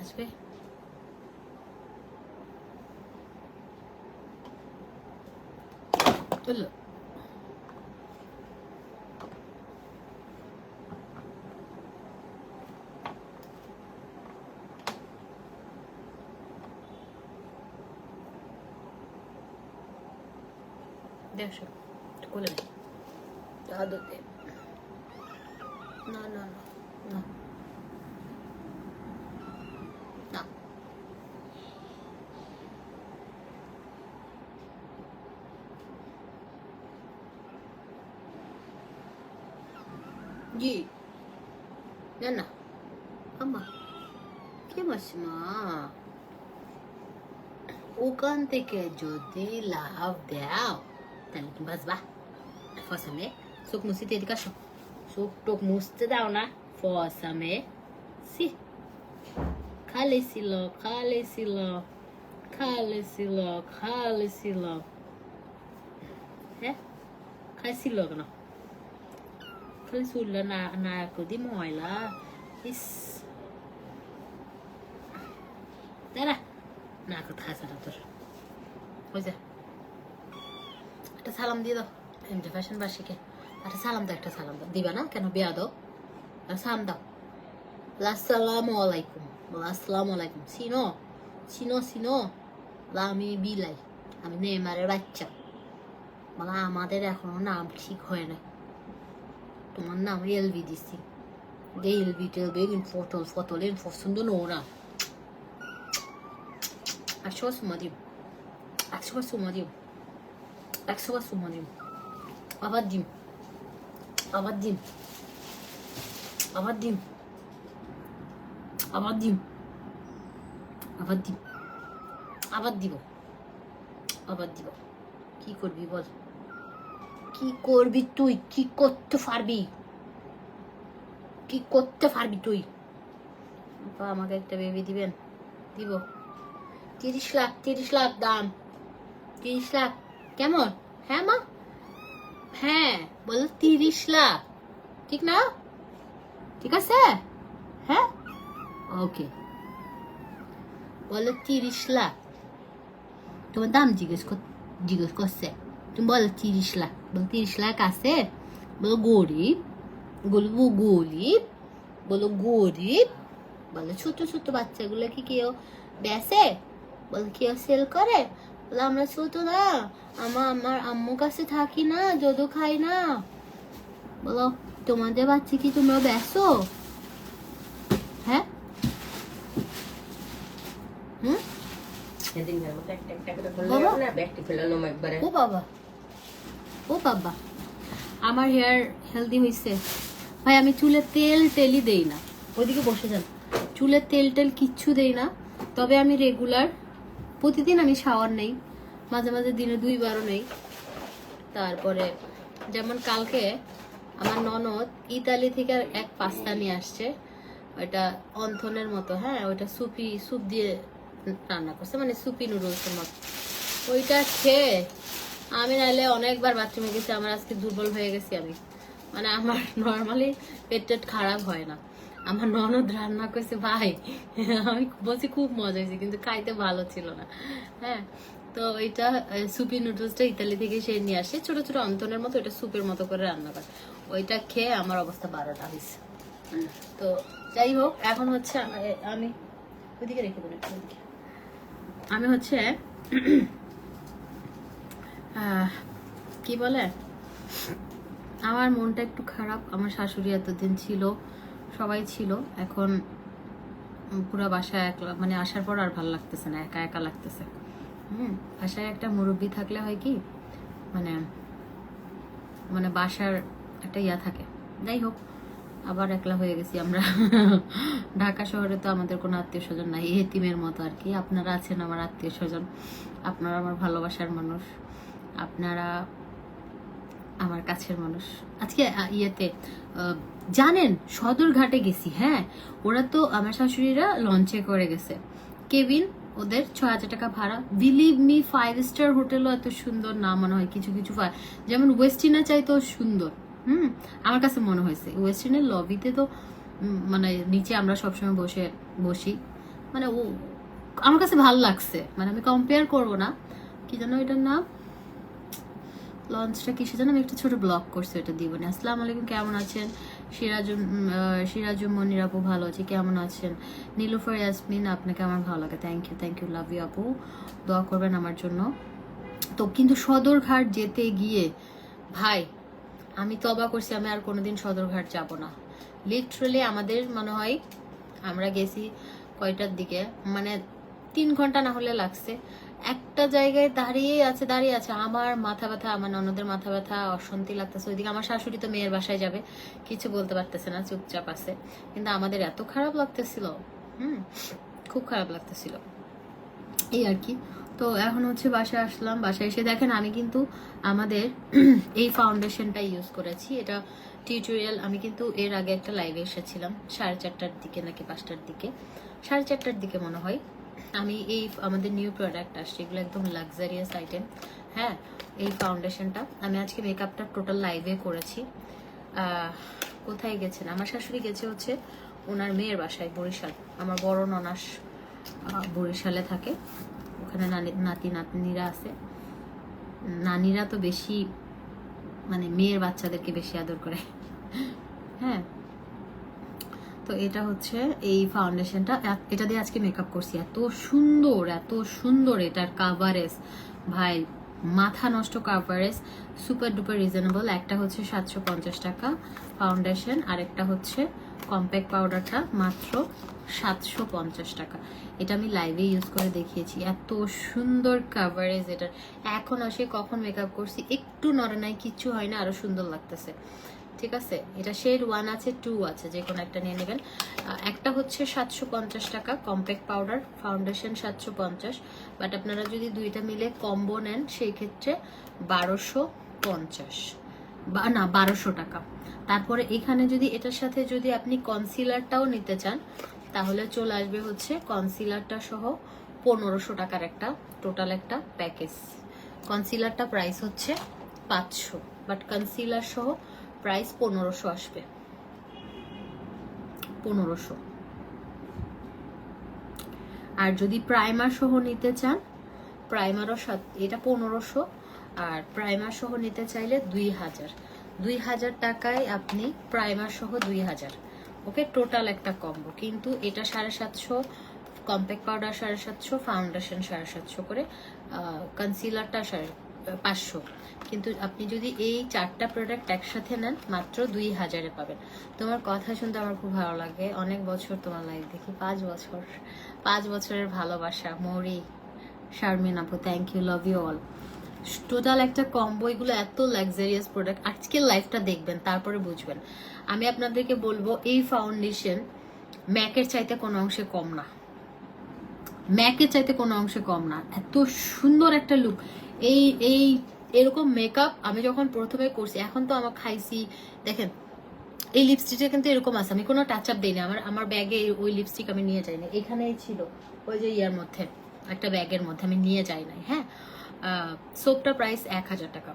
আসবে চলো দেখো কোলে নেই আদতে না না না না না জি না না আম্মা কে মাসিমা ওখান থেকে যদি লাভ দাও তাহলে তুমি বাঁচবা ফসামে চোখ মুছিতে এদিকে আসো চোখ টোক মুছতে দাও না ফসামে সি খালি ছিল খালি ছিল খালি ছিল খালি ছিল হ্যাঁ খাইছিল কেন খালি চুল না না কদি ময়লা ইস দাঁড়া না কথা খাস না তোর ওই যে একটা সালাম দিয়ে দাও এমনি ফ্যাশন বাসীকে একটা সালাম দাও একটা সালাম দাও দিবা না কেন বিয়া দাও সালাম দাও আসসালামু আলাইকুম আসসালামু আলাইকুম চিনো চিনো চিনো আমি বিলাই আমি নেইমারের বাচ্চা মানে আমাদের এখনো নাম ঠিক হয় না তোমার নাম এলবি দিছি এলবি টেলবি ফটল ফটলের পছন্দ নোরা একশো সুমা দিও একশো সুমা দিও একশো সুমা দিও আবার ডিম আবার ডিম আবার ডিম আবার ডিম আবার ডিম আবার দিব আবার দিব কি করবি বল কি করবি তুই কি করতে পারবি কি করতে পারবি তুই আমাকে একটা বেবি দিবেন দিব 30 লাখ দাম 30 লাখ কেমন হ্যাঁ মা হ্যাঁ বলো 30 লাখ ঠিক না ঠিক আছে হ্যাঁ ওকে বলো 30 লাখ তোমার দাম জিজ্ঞেস করছে তুমি বলো 30 লাখ বলো 30 লাখ আছে বলো গরিব বলবো গরিব বলো গরিব বলো ছোট ছোট বাচ্চাগুলো কি কেউ বেসে বলো কেউ সেল করে বলো আমরা ছোট না আমার আম্মুর কাছে থাকি না যদু খাই না বলো তোমাদের বাচ্চা কি তোমরা বেসো হ্যাঁ হুম ও বাবা ও বাবা আমার হেয়ার হেলদি হয়েছে ভাই আমি চুলে তেল টেলই দেই না ওইদিকে বসে যান চুলে তেল টেল কিচ্ছু দেই না তবে আমি রেগুলার প্রতিদিন আমি শাওয়ার নেই মাঝে মাঝে দিনে 2 বারও নেই তারপরে যেমন কালকে আমার ননদ ইতালি থেকে এক পাস্তা নিয়ে আসছে ওইটা অন্থনের মতো হ্যাঁ ওইটা স্যুপ দিয়ে রান্না করছে মানে সুপি নুডলসের মতো ওইটা খেয়ে আমি নাইলে অনেকবার বাথরুমে গেছি আমার আজকে দুর্বল হয়ে গেছি আমি মানে আমার নর্মালি পেট খারাপ হয় না আমার ননদ রান্না করছে ভাই আমি বলছি খুব মজা হয়েছে কিন্তু খাইতে ভালো ছিল না হ্যাঁ তো ওইটা সুপি নুডলসটা ইতালি থেকে সে নিয়ে আসে ছোট ছোট অন্তনের মতো ওইটা স্যুপের মতো করে রান্না করে ওইটা খেয়ে আমার অবস্থা 12টা হয়েছে তো যাই হোক এখন হচ্ছে আমি ওইদিকে রেখে দেবো আমি হচ্ছে কি বলে আমার মনটা একটু খারাপ আমার শাশুড়ি এতদিন ছিল সবাই ছিল এখন পুরো বাসায় একলা মানে আসার পর আর ভালো লাগতেছে না একা একা লাগতেছে বাসায় একটা মুরব্বি থাকলে হয় কি মানে মানে বাসার একটা ইয়া থাকে যাই হোক আবার একলা হয়ে গেছি আমরা ঢাকা শহরে তো আমাদের কোনো আত্মীয় স্বজন নাই এতিমের মতো আর কি আপনারা আছেন আমার আত্মীয় স্বজন আপনারা আমার ভালোবাসার মানুষ আপনারা আমার কাছের মানুষ আজকে ইয়েতে জানেন সদরঘাটে গেছি হ্যাঁ ওরা তো আমার শাশুড়িরা লঞ্চে করে গেছে কেবিন ওদের 6,000 টাকা ভাড়া বিলিভ মি 5 স্টার হোটেলও এত সুন্দর না মনে হয় কিছু কিছু যেমন ওয়েস্টিনা চাইতেও সুন্দর আমার কাছে মনে হয়েছে ওয়েস্টিনের লবিতে তো মানে নিচে আমরা সবসময় বসি মানে ও আমার কাছে ভালো লাগছে, মানে আমি কম্পেয়ার করবো না। কি জানো এটার নাম, লঞ্চটা কিসে জানো, আমি একটা ছোট ব্লগ করছি, এটা দিব না। আসসালামু আলাইকুম, কেমন আছেন? সিরাজুম মনির আপু, ভালো আছি, কেমন আছেন? নীলুফার ইয়াসমিন, আপনাকে আমার ভালো লাগে, থ্যাংক ইউ, লাভ ইউ আপু, দোয়া করবেন আমার জন্য। তো কিন্তু সদরঘাট যেতে গিয়ে ভাই আমি তবা করছি, আমি আর কোনোদিন সদরঘাট যাব না। লিটারালি আমাদের মনে হয় আমরা গেছি কয়টার দিকে, মানে 3 ঘন্টা না হলে লাগছে। একটা জায়গায় দাঁড়িয়ে আছে, আমার মাথা ব্যথা, আমার ননদের মাথা ব্যথা, অশান্তি লাগতেছে। ওইদিকে আমার শাশুড়ি তো মেয়ের বাসায় যাবে, কিছু বলতে পারতেছে না, চুপচাপ আছে। কিন্তু আমাদের এত খারাপ লাগতেছিল, খুব খারাপ লাগতেছিল, এই আর কি। তো এখন হচ্ছে বাসায় আসলাম, বাসায় এসে দেখেন আমি কিন্তু আমাদের এই ফাউন্ডেশনটা ইউজ করেছি। এটা টিউটোরিয়াল, আমি কিন্তু এর আগে একটা লাইভে এসেছিলাম 4:30টার দিকে নাকি 5টার দিকে, 4:30টার দিকে মনে হয়। আমি এই আমাদের নিউ প্রোডাক্ট আসছে, এগুলো একদম লাক্সারিয়াস আইটেম। হ্যাঁ, এই ফাউন্ডেশনটা আমি আজকে মেকআপটা টোটাল লাইভে করেছি। কোথায় গেছেন? আমার শাশুড়ি গেছে হচ্ছে ওনার মেয়ের বাসায় বরিশাল। আমার বড় ননাস বরিশালে থাকে, ওখানে নাতি নাতনিরা আছে। নানিরা তো বেশি মানে মেয়ের বাচ্চাদেরকে বেশি আদর করে। হ্যাঁ, তো এটা হচ্ছে এই ফাউন্ডেশনটা, এটা দিয়ে আজকে মেকআপ করছি। এত সুন্দর এটার কাভারেজ ভাই, মাথা নষ্ট কাভারেজ, সুপার ডুপার রিজনেবল। একটা হচ্ছে 750 টাকা ফাউন্ডেশন, আরেকটা হচ্ছে কম্প্যাক্ট পাউডারটা মাত্র 750 টাকা। এটা আমি লাইভে ইউজ করে দেখিয়েছি, এত সুন্দর কাভারেজ এটার। এখন আসে কখন মেকআপ করছি, একটু নড়ে নাই, কিচ্ছু হয় না, আরো সুন্দর লাগতেছে। ঠিক আছে, এটা শেড 1 আছে, 2 আছে, যে কোনো একটা নিয়ে নেবেন। একটা হচ্ছে 750 টাকা কম্প্যাক্ট পাউডার ফাউন্ডেশন 750, বাট আপনারা যদি দুইটা মিলে কম্বো নেন সেই ক্ষেত্রে 1250 বা না 1200 টাকা। তারপরে এখানে যদি এটার সাথে যদি আপনি কনসিলারটাও নিতে চান তাহলে চলে আসবে হচ্ছে কনসিলারটা সহ 1500 টাকার একটা টোটাল একটা প্যাকেজ। কনসিলারটা প্রাইস হচ্ছে 500, বাট কনসিলার সহ প্রাইস 1500 আসবে, 1500। আর যদি প্রাইমার সহ নিতে চান, প্রাইমারও এটা 1500, আর প্রাইমার সহ নিতে চাইলে 2000 টাকায় আপনি প্রাইমার সহ 2000। ওকে, টোটাল একটা কম্বো। কিন্তু এটা 750, কম্প্যাক্ট পাউডার 750, ফাউন্ডেশন 750 করে, কনসিলারটা 500। কিন্তু আপনি যদি এই 4টা প্রোডাক্ট একসাথে নেন মাত্র 2000-এ পাবেন। তোমার কথা শুনতে আমার খুব ভালো লাগে, অনেক বছর তোমার লাইভ দেখি, 5 বছরের ভালোবাসা। মৌরি শারমিন আপু, thank you, love you all. Total একটা কম্বো, এগুলো এত লাক্সারিয়াস প্রোডাক্ট। আজকের লাইভটা দেখবেন তারপরে বুঝবেন। আমি আপনাদেরকে বলবো এই ফাউন্ডেশন ম্যাকের চাইতে কোনো অংশে কম না, ম্যাকের চাইতে কোনো অংশে কম না। এত সুন্দর একটা লুক। এই এরকম মেকআপ আমি যখন প্রথমে করছি, এখন তো আমার খাইছি। দেখেন এই লিপস্টিকটা কিন্তু এরকম আছে, আমি কোনো টাচ আপ দিই না। আমার ব্যাগে ওই লিপস্টিক আমি নিয়ে যাই না, এখানেই ছিল ওই যে ইয়ার মধ্যে একটা ব্যাগের মধ্যে, আমি নিয়ে যাই নাই। হ্যাঁ, সোপটা প্রাইস 1000 টাকা।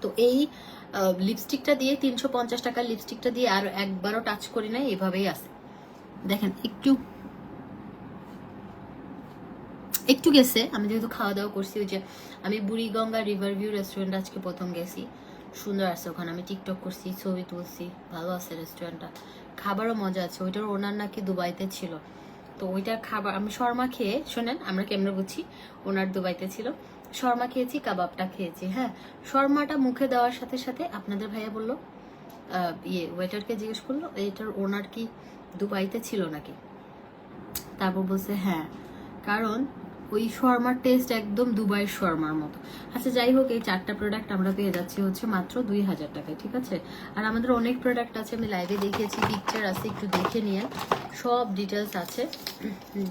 তো এই লিপস্টিকটা দিয়ে 350 টাকার লিপস্টিকটা দিয়ে আর একবারও টাচ করি নাই, এভাবেই আছে। দেখেন একটু গেছে, আমি যেহেতু খাওয়া দাওয়া করছি। ওই যে আমি বুড়িগঙ্গা রিভার ভিউ রেস্টুরেন্ট আজকে প্রথম গেছি, সুন্দর আছে ওখানে, আমি টিকটক করছি, ছবি তুলছি, ভালো আছে রেস্টুরেন্টটা, খাবারও মজা আছে। ওইটার ওনার নাকি দুবাইতে ছিল, তো ওইটার খাবার আমি শর্মা খেয়ে, শোনেন আমরা কেমনে বুঝছি ওনার দুবাইতে ছিল। শর্মা খেয়েছি, কাবাবটা খেয়েছি। হ্যাঁ, শর্মাটা মুখে দেওয়ার সাথে সাথে আপনাদের ভাইয়া বললো, ওয়েটারকে জিজ্ঞেস করলো এটার ওনার কি দুবাইতে ছিল নাকি। তারপর বলছে হ্যাঁ, কারণ ওই শর্মার টেস্ট একদম দুবাইয়ের শর্মার মতো। আচ্ছা যাই হোক, এই 4টা প্রোডাক্ট আমরা পেয়ে যাচ্ছি হচ্ছে মাত্র 2000 টাকায়। ঠিক আছে, আর আমাদের অনেক প্রোডাক্ট আছে, আমি লাইভে দেখিয়েছি, পিকচার আছে, একটু দেখে নিয়ে সব ডিটেলস আছে,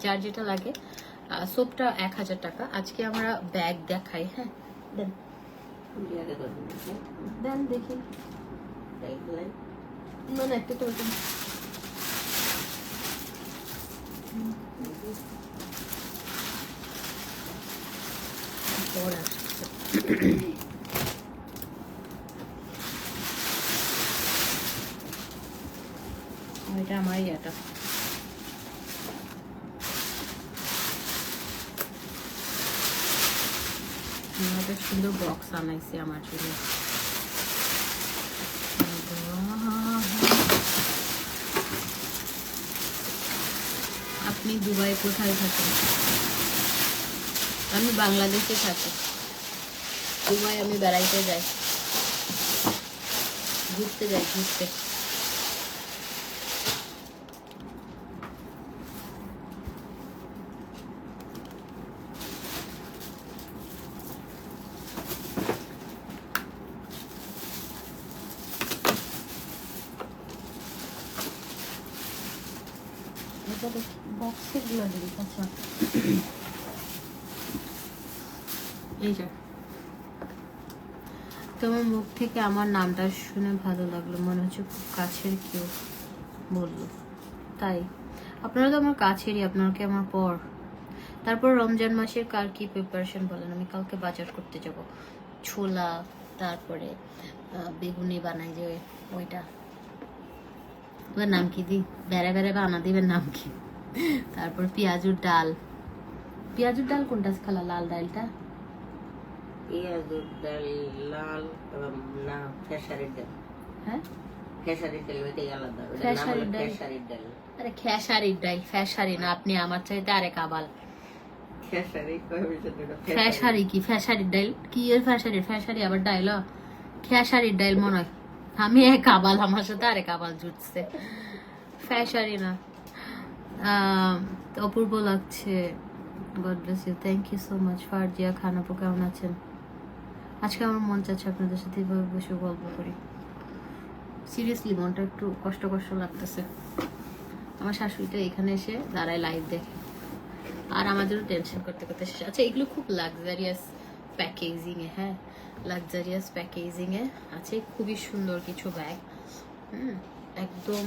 যার যেটা লাগে। সোপটা 1000 টাকা। আজকে আমরা ব্যাগ দেখাই। হ্যাঁ, দেন দেখি, মানে একটা তো এটা আমার এটা একটা সুন্দর বক্স আনাইছি আমার জন্য। আপনি দুবাই কোথায় থাকেন? আমি বাংলাদেশে থাকি। দুবাই আমি বেড়াইতে যাই, ঘুরতে যাই, ঘুরতে। বক্সে গুলো দিবি। আচ্ছা এই যে তোমার মুখ থেকে আমার নামটা শুনে ভালো লাগলো, মনে হচ্ছে খুব কাছের কেউ বললো। তাই আপনারা তো আমার কাছেরই, আপনারা কি আমার পর। তারপর রমজান মাসের কার কি প্রিপারেশন বলেন? আমি কালকে বাজার করতে যাব, ছোলা, তারপরে বেগুনি বানাই যে ওইটা, ওর নাম কি দি, বেড়ে বেড়ে বানা দিবেন নাম কি, তারপর পেঁয়াজুর ডাল। পেঁয়াজুর ডাল কোনটা খালা? লাল ডালটা? পেঁয়াজুর ডাল লাল না, খেসারির ডাল। হ্যাঁ খেসারির ডাল ওইটাই আলাদা, খেসারির ডাল। খেসারির ডাল। আরে খেসারির ডাল, ফ্যাসারি না, আপনি আমার চাইতে আরেক আবাল। খেসারি ফ্যাসারি কি? ফ্যাসারির ডাল কি এর? ফ্যাসারি আবার ডাইল? খেসারির ডাল মনে হয়। আমি এক আবাল, আমার সাথে আরেক আবাল জুটছে। ফ্যাসারি না। অপূর্ব লাগছে, god bless you, thank you so much. Farzia Khan আপু কেমন আছেন? আজকে আমার মন চাচ্ছে আপনাদের সাথে এভাবে বসে গল্প করি। সিরিয়াসলি মনটা একটু কষ্ট কষ্ট লাগতেছে। আমার শাশুড়িটা এখানে এসে দাঁড়ায় লাইভ দেখে, আর আমাদেরও টেনশন করতে করতে শেষ। আচ্ছা এগুলো খুব লাক্সারিয়াস প্যাকেজিং এ, হ্যাঁ লাক্সারিয়াস প্যাকেজিং এ আছে, খুবই সুন্দর কিছু ব্যাগ, একদম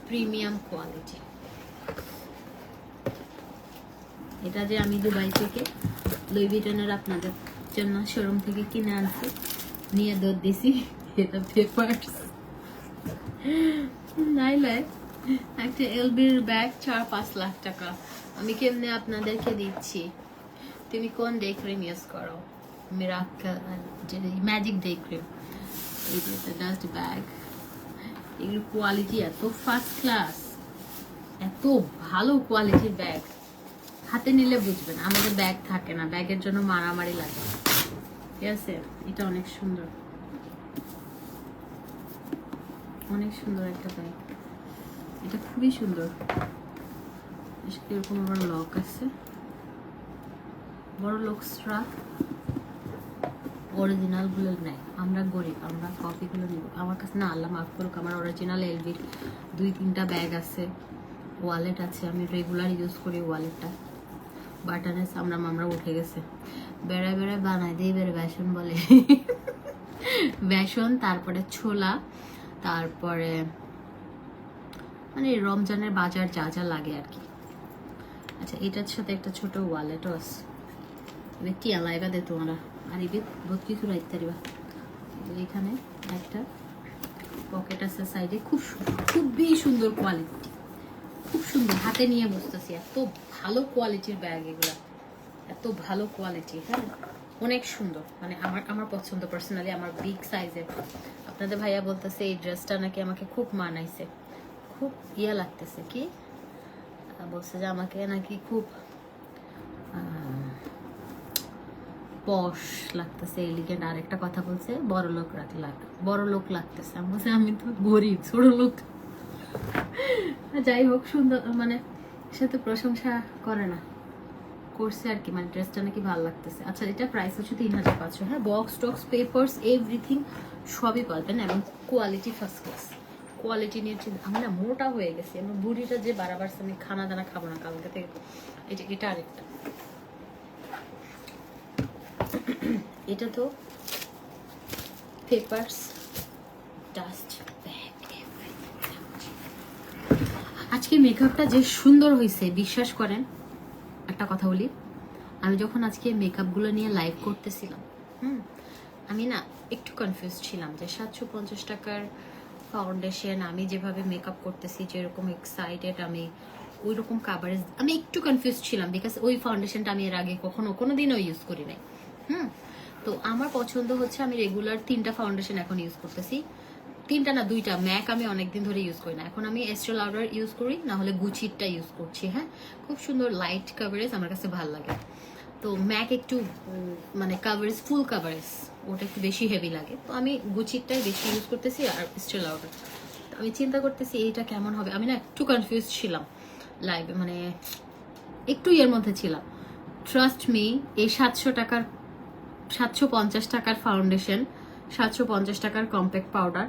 প্রিমিয়াম কোয়ালিটি। এটা যে আমি দুবাই থেকে লুই ভিটনের আপনাদের জন্য শোরুম থেকে কিনে আনছি, নিয়ে দৌড় দিছি। এটা পেপারস নাইলে একটা এলবির ব্যাগ 4-5 লাখ টাকা। আমি কেমনে আপনাদেরকে দিচ্ছি? তুমি কোন ডে ক্রিম ইউজ করো? Miracle, magic day cream. এই যে ডাস্ট ব্যাগ, এগুলো কোয়ালিটি এত ফার্স্ট ক্লাস, এত ভালো কোয়ালিটির ব্যাগ, হাতে নিলে বুঝবেন। আমাদের ব্যাগ থাকে না, ব্যাগের জন্য মারামারি লাগে, ঠিক আছে? এটা অনেক সুন্দর, অনেক সুন্দর একটা ব্যাগ, এটা খুবই সুন্দর। এরকম আবার লক আছে, বড় লোকসরা অরিজিনাল গুলো নেয়। আমরা গরিব, আমরা কপি গুলো নিব। আমার কাছে না, আল্লাহ মাফ করুক, আমার অরিজিনাল এলবির 2-3টা ব্যাগ আছে, ওয়ালেট আছে, আমি রেগুলার ইউজ করি ওয়ালেটটা। বাটনের আমরা উঠে গেছে, বেড়ায় বেড়ায় বানাই দিয়ে বেড়ে বেসন বলে। বেসন, তারপরে ছোলা, তারপরে মানে রমজানের বাজার যা যা লাগে আর কি। আচ্ছা এটার সাথে একটা ছোট ওয়ালেটও আছে, এবার কি আলাইবা দে তোমরা, আর এবার বহুত কিছু রাখতে পারিবা। এখানে একটা পকেট আছে সাইডে, খুবই সুন্দর কোয়ালিটি, খুব সুন্দর, হাতে নিয়ে বসতেছি। এত ভালো কোয়ালিটির ব্যাগ এগুলা, এত ভালো কোয়ালিটি, হ্যাঁ অনেক সুন্দর। মানে আমার পছন্দ পার্সোনালি, আমার বিগ সাইজের। আপনাদের ভাইয়া বলতেছে এই ড্রেসটা নাকি আমাকে খুব মানাইছে, খুব ইয়া লাগতেছে, কি বলছে যে আমাকে নাকি খুব পশ লাগতেছে, এলিগেন্ট। আর একটা কথা বলছে বড় লোক লাগতেছে। আমি বলছি আমি তো গরিব, ছোট লোক। যাই হোক, সুন্দর, মানে সাথে প্রশংসা করে না, করছে আর কি, মানে ড্রেসটা নাকি ভালো লাগতেছে। আচ্ছা এটা প্রাইস হচ্ছে 3500। হ্যাঁ বক্স টক্স পেপারস এভরিথিং সবই পাবেন, এবং কোয়ালিটি ফার্স্ট ক্লাস। কোয়ালিটি নিয়ে আমি না মোটা হয়ে গেছি, আমার বুড়িটা যে বারবার আমি খানা দানা খাবো না কালকে থেকে। এই যে এটা আরেকটা, এটা তো পেপারস ডাস্ট ব্যাগ। আজকে মেকআপটা যে সুন্দর হয়েছে বিশ্বাস করেন। একটা কথা বলি, আমি যখন আজকে মেকআপগুলো নিয়ে লাইভ করতেছিলাম, আমি না একটু কনফিউজ ছিলাম যে 750 টাকার ফাউন্ডেশন আমি যেভাবে মেকআপ করতেছি, যেরকম এক্সাইটেড আমি, ওই রকম কাভারেজ, আমি একটু কনফিউজ ছিলাম, বিকজ ওই ফাউন্ডেশনটা আমি এর আগে কোনোদিনও ইউজ করি নাই। তো আমার পছন্দ হচ্ছে, আমি রেগুলার 3টা ফাউন্ডেশন এখন ইউজ করতেছি, 3টা না 2টা। ম্যাক আমি অনেকদিন ধরে ইউজ করি না, এখন আমি এস্টে লাউডার ইউজ করি, না হলে গুচিরটা ইউজ করছি। হ্যাঁ, খুব সুন্দর লাইট কাভারেজ, আমার কাছে ভালো লাগে। তো ম্যাক একটু মানে কাভারেজ, ফুল কাভারেজ, ওটা একটু বেশি হেভি লাগে, তো আমি গুচিরটাই বেশি ইউজ করতেছি আর এস্টে লাউডার। তো আমি চিন্তা করতেছি এইটা কেমন হবে। আমি না একটু কনফিউজ ছিলাম লাইভে, মানে একটু ইয়ের মধ্যে ছিলাম। ট্রাস্ট মি, এই 750 টাকার ফাউন্ডেশন, 750 টাকার কম্প্যাক্ট পাউডার,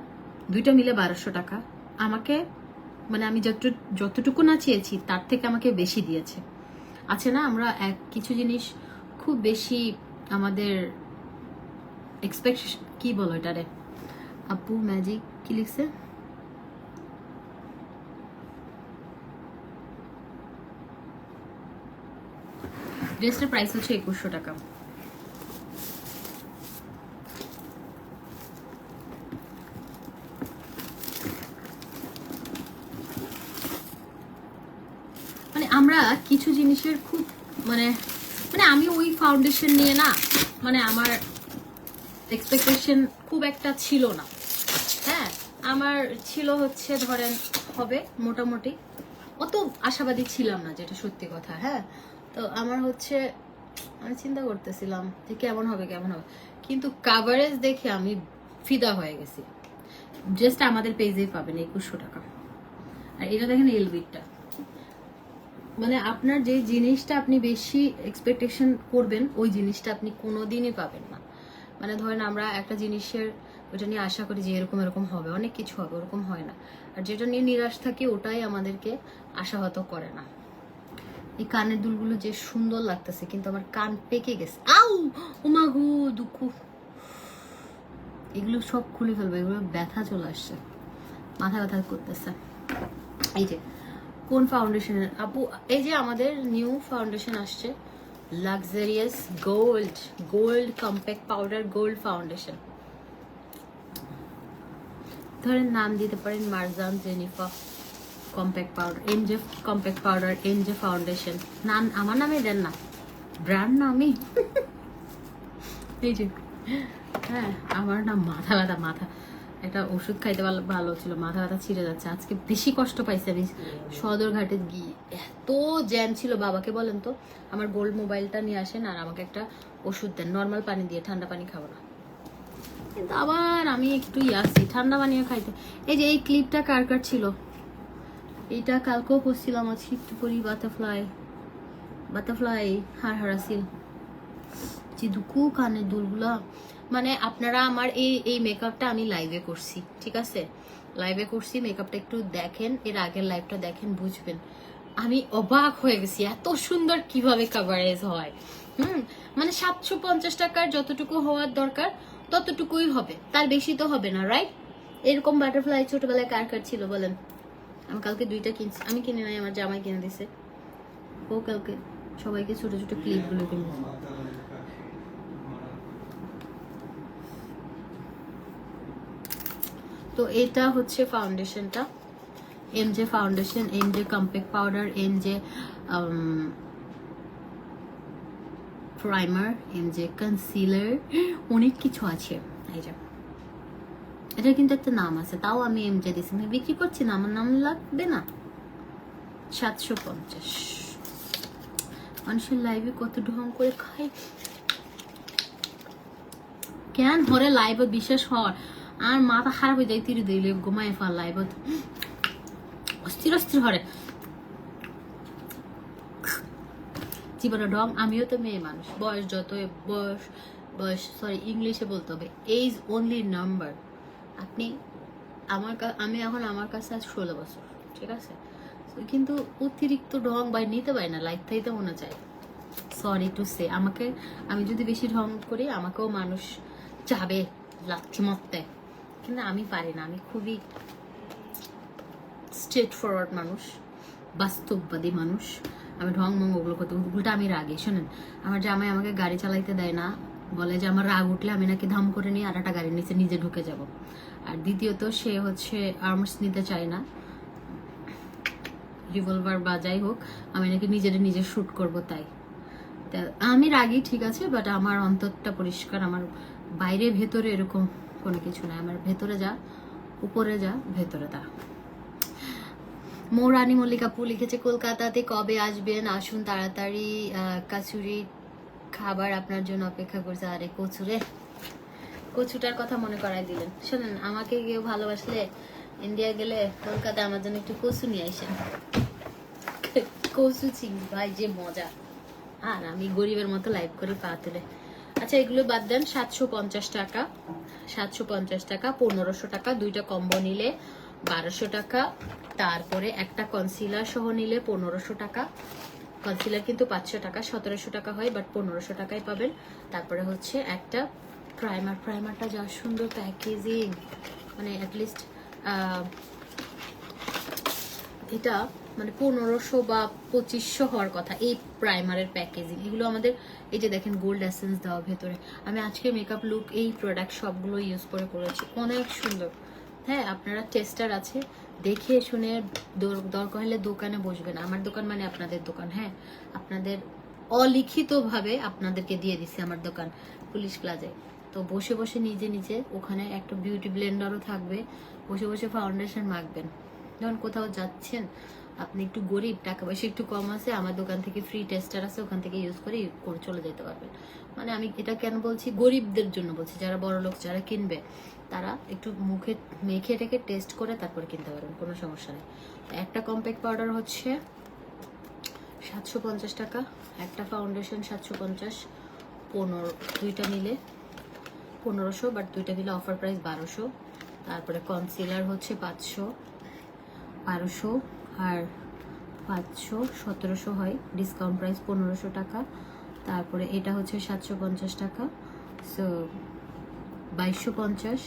দুইটা মিলে 1200 টাকা আমাকে, মানে আমি যতটুকু না চেয়েছি তার থেকে আমাকে বেশি দিয়েছে। আছে না, আমরা কিছু জিনিস খুব বেশি আমাদের এক্সপেকটেশন, কি বলো এটারে আপু, ম্যাজিক কি লিখছে, ড্রেসটার প্রাইস হচ্ছে 2100 টাকা। মানে আমরা কিছু জিনিসের খুব মানে মানে আমি ওই ফাউন্ডেশন নিয়ে না, মানে আমার এক্সপেকটেশন খুব একটা ছিল না। হ্যাঁ, আমার ছিল হচ্ছে ধরেন হবে মোটামুটি, অত আশাবাদী ছিলাম না, যেটা সত্যি কথা। হ্যাঁ, তো আমার হচ্ছে আমি চিন্তা করতেছিলাম যে কেমন হবে, কিন্তু কাভারেজ দেখে আমি ফিদা হয়ে গেছি। জাস্ট আমাদের পেজেই পাবেন 2100 টাকা। আর এটা দেখেন এলবিটটা, মানে আপনার যে জিনিসটা আপনি বেশি এক্সপেকটেশন করবেন ওই জিনিসটা আপনি কোনোদিনই পাবেন না। মানে ধরেন আমরা একটা জিনিসের ওটা নিয়ে আশা করি যে এরকম হবে, অনেক কিছু হবে, ওরকম হয় না। আর যেটা নিয়ে নিরাশ থাকি ওটাই আমাদেরকে আশাহত করে না। এই কানের দুলগুলো যে সুন্দর লাগতেছে, কিন্তু আমার কান পেকে গেছে। আউ ও মাগু, দুঃখ। এগুলো সব খুলে ফেলবে, এগুলো ব্যথা চলে আসছে, মাথা ব্যথা করতেছে। এই যে কোন ফাউন্ডেশনের আপু, এই যে আমাদের নিউ ফাউন্ডেশন আসছে, luxurious gold compact powder, gold foundation. ধরেন নাম দিতে পারেন Marjan Jenifa compact powder, MJ compact powder, MJ foundation. নাম আমার নামে দেন না, ব্র্যান্ড নামই। এই যে হ্যাঁ, আমার নাম মাথা একটা ওষুধ খাইতে ভালো ছিল, মাথা ব্যথা ছিঁড়ে যাচ্ছে। আজকে বেশি কষ্ট পাইছি আমি সদরঘাটে গিয়ে, এত জ্যাম ছিল। বাবাকে বলেন তো আমার গোল্ড মোবাইলটা নিয়ে আসেন আর আমাকে একটা ওষুধ দেন, নর্মাল পানি দিয়ে, ঠান্ডা পানি খাবো না। কিন্তু আবার আমি একটু আসছি ঠান্ডা পানিও খাইতে। এই যে এই ক্লিপটা কার ছিল, এইটা কালকেও পরছিলাম, আজকে একটু পরি। বাটারফ্লাই হারাসিল যে দুকু কানের দুলগুলা। মানে আপনারা আমার এই মেকআপটা আমি লাইভে করছি, ঠিক আছে, লাইভে করছি। মেকআপটা একটু দেখেন, এর আগের লাইভটা দেখেন, বুঝবেন। আমি অবাক হয়ে গেছি এত সুন্দর কিভাবে কাভারেজ হয়। মানে 750 টাকার যতটুকু হওয়ার দরকার ততটুকুই হবে, তার বেশি তো হবে না, রাইট? এরকম বাটারফ্লাই ছোটবেলায় কার ছিল বলেন? আমি কালকে 2টা কিনছি, আমি কিনে নাই, আমার জামাই কিনে দিছে। ও কালকে সবাইকে ছোট ছোট ক্লিপ গুলো কিনে। তো এটা হচ্ছে ফাউন্ডেশনটা, MJ foundation, MJ compact powder, MJ primer, MJ concealer, অনেক কিছু আছে। এই যে এটা কিন্তু একটা নাম আছে, তাও আমি এমজে দিছি, আমি বিক্রি করছি না, আমার নাম লাগবে না। 750। মানুষের লাইভে কত ঢং করে খায়, কেন হরে লাইভে বিশ্বাস হওয়ার আর মাথা খারাপ হয়ে যায়, তিরি দিলে ঘুমায় ফেল লাইভ অস্থির হরে জীবনে ঢং। আমিও তো মেয়ে মানুষ, বয়স যত বয়স সরি ইংলিশে বলতে হবে, এজ অনলি নাম্বার। আপনি আমি এখন আমার কাছে আজ 16 বছর, ঠিক আছে, কিন্তু অতিরিক্ত ঢং বাই নিতে পারি না, লাইফ থাইতে মনে চাই। সরি টু সে, আমি যদি বেশি ঢং করি আমাকেও মানুষ চাবে লাথি মারতে, কিন্তু আমি পারি না। আমি খুবই স্ট্রেট ফরওয়ার্ড মানুষ, বাস্তববাদী মানুষ। আমি ঢং মং ওগুলো করতে, উল্টা আমি রাগি। শোনেন, আমার জামাই আমাকে গাড়ি চালাইতে দেয় না, বলে যে আমার রাগ উঠলে আমি নাকি ধাম করে নিয়ে আর একটা গাড়ির নিচে নিজে ঢুকে যাব। আর দ্বিতীয়ত সে হচ্ছে আর্মস নিতে চায় না, রিভলভার বা যাই হোক, আমি নাকি নিজে শুট করব, তাই তা আমি রাগি ঠিক আছে, বাট আমার অন্তরটা পরিষ্কার, আমার বাইরে ভেতরে এরকম কোনো কিছু নাই। আমার ভেতরে যা, উপরে যা, ভেতরে তা। রানী মল্লিকা আপু লিখেছে, কলকাতাতে কবে আসবেন? আসুন তাড়াতাড়ি, কাচুরি খাবার আপনার জন্য অপেক্ষা করছে। আরে কচুরে, কচুটার কথা মনে করাই দিলেন। শোনেন, আমাকে কেউ ভালোবাসলে ইন্ডিয়া গেলে কলকাতা আমার জন্য একটু কচু নিয়ে আসেন। কচু চিংড়ি ভাই যে মজা। আর আমি গরিবের মতো লাইভ করে পা তুলে। আচ্ছা এগুলো বাদ দেন। 750 টাকা, 750 টাকা, 1500 টাকা, দুইটা কম্বো নিলে 1200 টাকা। তারপরে একটা কনসিলার সহ নিলে 1500 টাকা। কনসিলার কিন্তু 500 টাকা, 1700 টাকা হয়, বাট 1500 টাকায় পাবেন। তারপরে হচ্ছে একটা প্রাইমার, প্রাইমারটা যা সুন্দর প্যাকেজিং, মানে অ্যাটলিস্ট এটা মানে 1500 বা 2500 হওয়ার কথা এই প্রাইমারের প্যাকেজিং। এগুলো আমাদের এই যে দেখেন গোল্ড এসেন্স দেওয়া ভেতরে। আমি আজকে মেকআপ লুক এই প্রোডাক্ট সবগুলো ইউজ করে করেছি, অনেক সুন্দর। হ্যাঁ, আপনারা টেস্টার আছে, দেখে শুনে দরকার হলে দোকানে বসবেন। আমার দোকান মানে আপনাদের দোকান। হ্যাঁ, আপনাদের অলিখিতভাবে আপনাদেরকে দিয়ে দিছি আমার দোকান পুলিশ প্লাজায়। তো বসে বসে নিজে নিজে ওখানে একটা বিউটি ব্লেন্ডারও থাকবে, বসে বসে ফাউন্ডেশন মাখবেন। যখন কোথাও যাচ্ছেন, আপনি একটু গরিব, টাকা পয়সা একটু কম আছে, আমার দোকান থেকে ফ্রি টেস্টার আছে, ওখান থেকে ইউজ করে চলে যেতে পারবেন। মানে আমি এটা কেন বলছি, গরিবদের জন্য বলছি। যারা বড় লোক, যারা কিনবে, তারা একটু মুখে মেখে টেখে টেস্ট করে তারপরে কিনতে পারবেন, কোনো সমস্যা নেই। একটা কম্প্যাক্ট পাউডার হচ্ছে 750 টাকা, একটা ফাউন্ডেশন 750, 15 দুইটা নিলে 1500, বাট দুইটা নিলে অফার প্রাইস 1200। তারপরে কনসিলার হচ্ছে 500, 1200 আর 500 1700 হয়, ডিসকাউন্ট প্রাইস 1500 টাকা। তারপরে এটা হচ্ছে 750 টাকা, সো 2250,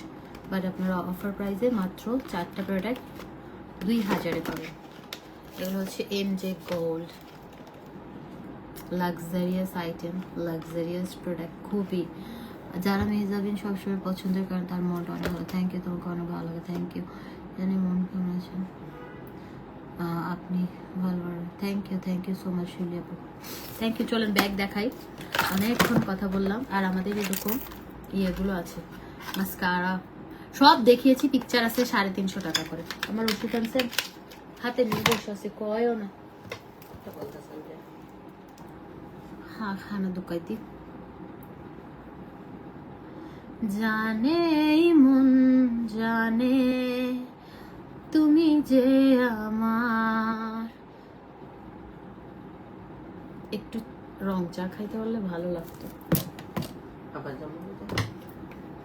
বাট আপনারা অফার প্রাইসে মাত্র 4টা প্রোডাক্ট 2000-এ পাবেন। এগুলো হচ্ছে MJ gold, luxurious item, luxurious product খুবই। যারা মেহজাবিন সবসময় পছন্দের কারণ তার মনটা অনেক ভালো। থ্যাংক ইউ, তোমাকে অনেক ভালো লাগে, থ্যাংক ইউ। জানি মন কেমন আছেন আপনি? ভালো, থ্যাংক ইউ সো মাচ শিলি আপু, থ্যাংক ইউ। চলেন ব্যাগ দেখাই, অনেকক্ষণ কথা বললাম। আর আমাদের এরকম ইয়েগুলো আছে, মাস্কারা সব দেখিয়েছি, পিকচার আছে 350 টাকা করে। আমার উঠু কানসেন হাতে নিয়ে বসে আছে, কয়ও না। হ্যাঁ, খানা দুকাইতি জানে মন জানে তুমি যে আমার। একটু রং চা খাইতে পারলে ভালো লাগতো।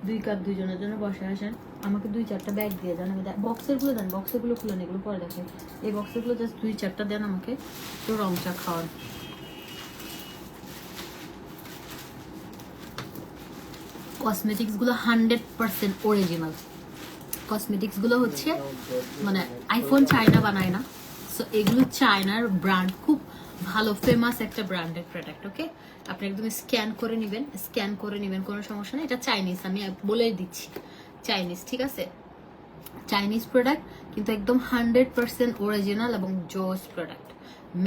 2 কাপ দুইজনের জন্য বসে আসেন। আমাকে 2-4টা ব্যাগ দিয়ে দেন, আমি বক্সের গুলো দেন, বক্সের গুলো খুলে এগুলো পরে দেখেন। এই বক্সের গুলো জাস্ট 2-4টা দেন আমাকে, তো রং চা খাওয়ান। কসমেটিক্স গুলো 100% অরিজিনাল। কসমেটিক্স গুলো হচ্ছে মানে আইফোন চায়না বানায় না, সো এগুলো চায়নার ব্র্যান্ড, খুব ভালো ফেমাস একটা ব্র্যান্ডের প্রোডাক্ট। ওকে, আপনি একদম স্ক্যান করে নেবেন, কোনো সমস্যা নেই। এটা চাইনিজ, আমি বলে দিচ্ছি চাইনিজ, ঠিক আছে? চাইনিজ প্রোডাক্ট কিন্তু একদম 100% অরিজিনাল এবং জোস প্রোডাক্ট।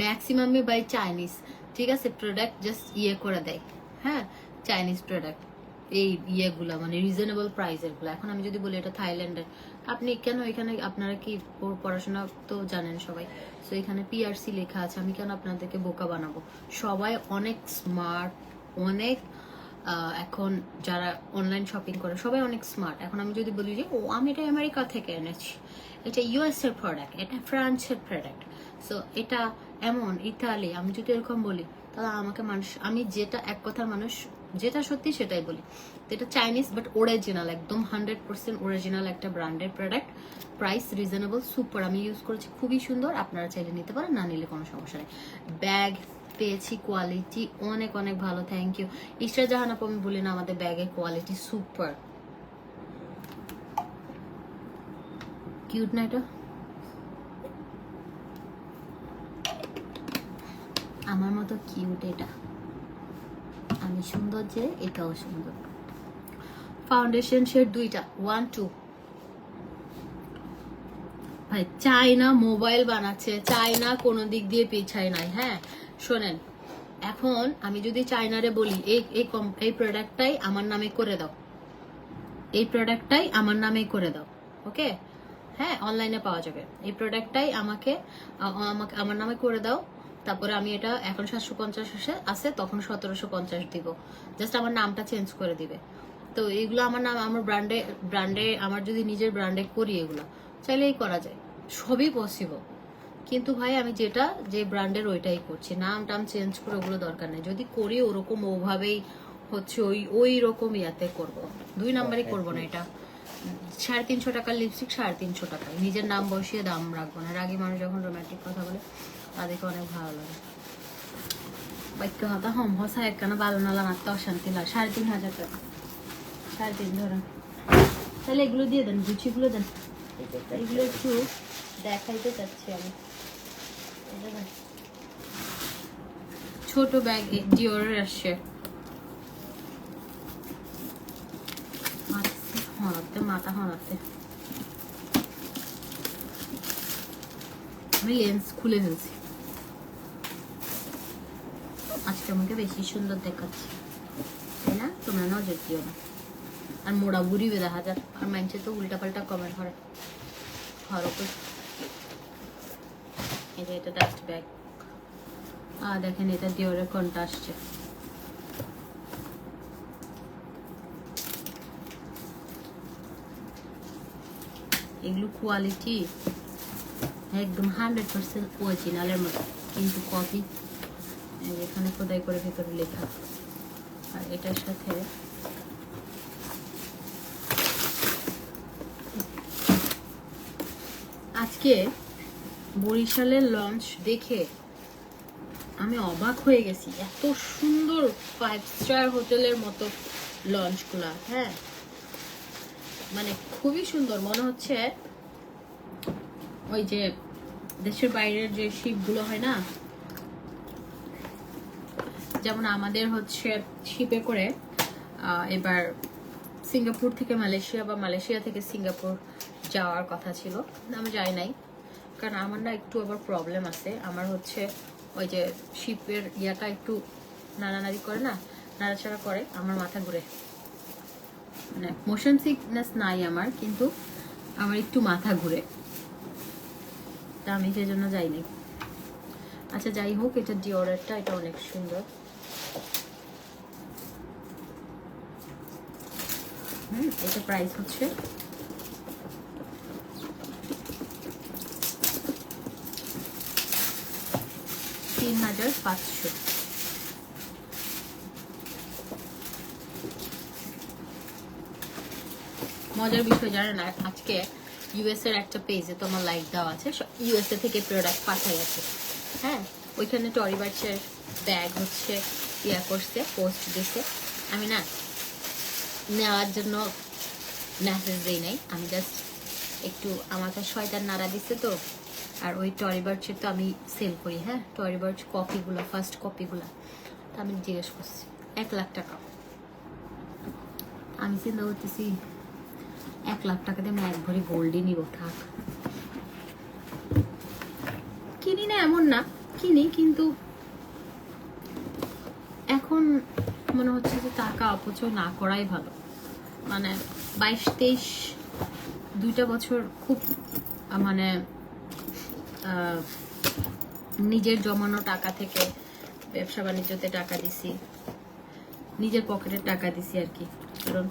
ম্যাক্সিমামে বাই চাইনিজ, ঠিক আছে? প্রোডাক্ট জাস্ট ইয়ে করে দেয়। হ্যাঁ, চাইনিজ প্রোডাক্ট এই ইয়েগুলো মানে রিজনেবল প্রাইসের গুলো। এখন আমি যদি বলি এটা থাইল্যান্ডের, আপনি কেন এখানে, আপনারা কি পড়াশোনা তো জানেন সবাই, সো এখানে PRC লেখা আছে, আমি কেন আপনাদেরকে বোকা বানাবো? সবাই অনেক স্মার্ট, অনেক এখন যারা অনলাইন শপিং করে সবাই অনেক স্মার্ট। এখন আমি যদি বলি যে ও আমি এটা আমেরিকা থেকে এনেছি, এটা US এর প্রোডাক্ট, এটা ফ্রান্সের প্রোডাক্ট, সো এটা এমন ইতালি, আমি যদি এরকম বলি তাহলে আমাকে মানুষ, আমি যেটা এক কথার মানুষ, যেটা সত্যি সেটাই বলি। তো এটা চাইনিজ বাট অরিজিনাল, একদম 100% অরিজিনাল একটা ব্র্যান্ডের প্রোডাক্ট, প্রাইস রিজনেবল, সুপার। আমি ইউজ করেছি, খুবই সুন্দর। আপনারা চাইলে নিতে পারেন, না নিলে কোনো সমস্যা নেই। ব্যাগ পেয়েছি, কোয়ালিটি অনেক অনেক ভালো, থ্যাংক ইউ। ইশরা জাহান আপু, আমি বলি না আমাদের ব্যাগের কোয়ালিটি সুপার। কিউট না এটা? আমার মতো কিউট এটা, আমি সুন্দর যে এটাও সুন্দর। ফাউন্ডেশন শেড 2টা 1 2। ভাই চায়না মোবাইল বানাচ্ছে, চায়না কোনো দিক দিয়ে পিছায় নাই। হ্যাঁ শোনেন, এখন আমি যদি চায়নারে বলি এই প্রোডাক্টটাই আমার নামে করে দাও, এই প্রোডাক্টটাই আমার নামে করে দাও, ওকে, হ্যাঁ অনলাইনে পাওয়া যাবে, এই প্রোডাক্টটাই আমাকে আমার নামে করে দাও, তারপরে আমি এটা এখন 750 আছে, তখন 1750 দিব, জাস্ট আমার নামটা চেঞ্জ করে দিবে। তো এগুলো আমার নাম, আমার ব্র্যান্ডে আমার যদি নিজের ব্র্যান্ডে করি এগুলো চাইলেই করা যায়, সবই পসিবল। কিন্তু ভাই আমি যে ব্র্যান্ডের ওইটাই করছি, নাম টাম চেঞ্জ করে ওগুলো দরকার নেই। যদি করি ওরকম ওভাবেই হচ্ছে ওই রকম ইয়াতে করবো, 2 নাম্বারই করবো না। এটা 350 টাকার লিপস্টিক 350 টাকা, নিজের নাম বসিয়ে দাম রাখবো না। রাগী মানুষ যখন রোমান্টিক কথা বলে তাদেরকে অনেক ভালো লাগে। বাক্য হতা হম হসা একখানা ভালো না লাগতে অশান্তি লাগে। 3500 টাকা, 3.5 ধরেন, তাহলে এগুলো দিয়ে দেন, গুছিগুলো দেন। এগুলো একটু দেখাইতে চাচ্ছি আমি। ছোট ব্যাগ ডিওরের আসছে, মাথা হরাতে আমি লেন্স খুলে ফেলছি। আজকে আমাকে বেশি সুন্দর দেখাচ্ছি, তাই না? তোমরা নজর দিও না। আর মোড়া বুড়ি দেখা যাক, আর মানুষে তো উল্টা পাল্টা কমেন্ট করে হরকর। এই যে এটা ডাস্ট ব্যাগ, দেখেন এটা ডিওরের কোনটা আসছে। এগুলো কোয়ালিটি একদম 100% অরিজিনালের মতো, কিন্তু কপি এখানে খোদাই করে ভেতরে লেখা। আর এটার সাথে আজকে বরিশালের লঞ্চ দেখে আমি অবাক হয়ে গেছি, এত সুন্দর 5 স্টার হোটেলের মতো লঞ্চগুলা, হ্যাঁ মানে খুবই সুন্দর। মনে হচ্ছে ওই যে দেশের বাইরের যে শিপগুলো হয় না, যেমন আমাদের হচ্ছে শিপে করে এবার সিঙ্গাপুর থেকে মালয়েশিয়া বা মালয়েশিয়া থেকে সিঙ্গাপুর যাওয়ার কথা ছিল, আমি যাই নাই, কারণ আমার না একটু আবার প্রবলেম আছে। আমার হচ্ছে ওই যে শিপের ইয়াটা একটু নাড়ানাড়ি করে না, নাড়াচাড়া করে, আমার মাথা ঘুরে, মানে মোশন সিকনেস নাই আমার, কিন্তু আমার একটু মাথা ঘুরে, তা আমি সেজন্য যাইনি। আচ্ছা যাই হোক, এটা ডিওরেরটা, এটা অনেক সুন্দর। এটা প্রাইস হচ্ছে 3500। মজার বিষয় জানেন, আজকে ইউএস এর একটা পেজে তোমার লাইক দেওয়া আছে, ইউএসএ থেকে প্রোডাক্ট পাঠাই আছে, হ্যাঁ ওইখানে টরি বার্চের ব্যাগ হচ্ছে ইয়া করছে, পোস্ট দিছে। আমি না নেওয়ার জন্য মেসেজ দিই নাই, আমি জাস্ট একটু আমাকে শয়তান নাড়া দিচ্ছে তো। আর ওই টরি বার্চের তো আমি সেল করি, হ্যাঁ টরি বার্চ কপিগুলো, ফার্স্ট কপিগুলো, তো আমি জিজ্ঞেস করছি 1 লাখ টাকা। আমি চিন্তা করতেছি 1 লাখ টাকা দিয়ে আমি 1 ভরি গোল্ডই নিব, থাক কিনি না এমন না, কিনি, কিন্তু এখন মনে হচ্ছে যে টাকা অপচয় না করাই ভালো। মানে 22-23 2টা বছর খুব মানে নিজের জমানো টাকা থেকে ব্যবসা বাণিজ্যতে টাকা দিছি, নিজের পকেটের টাকা দিছি আর কি, কারণ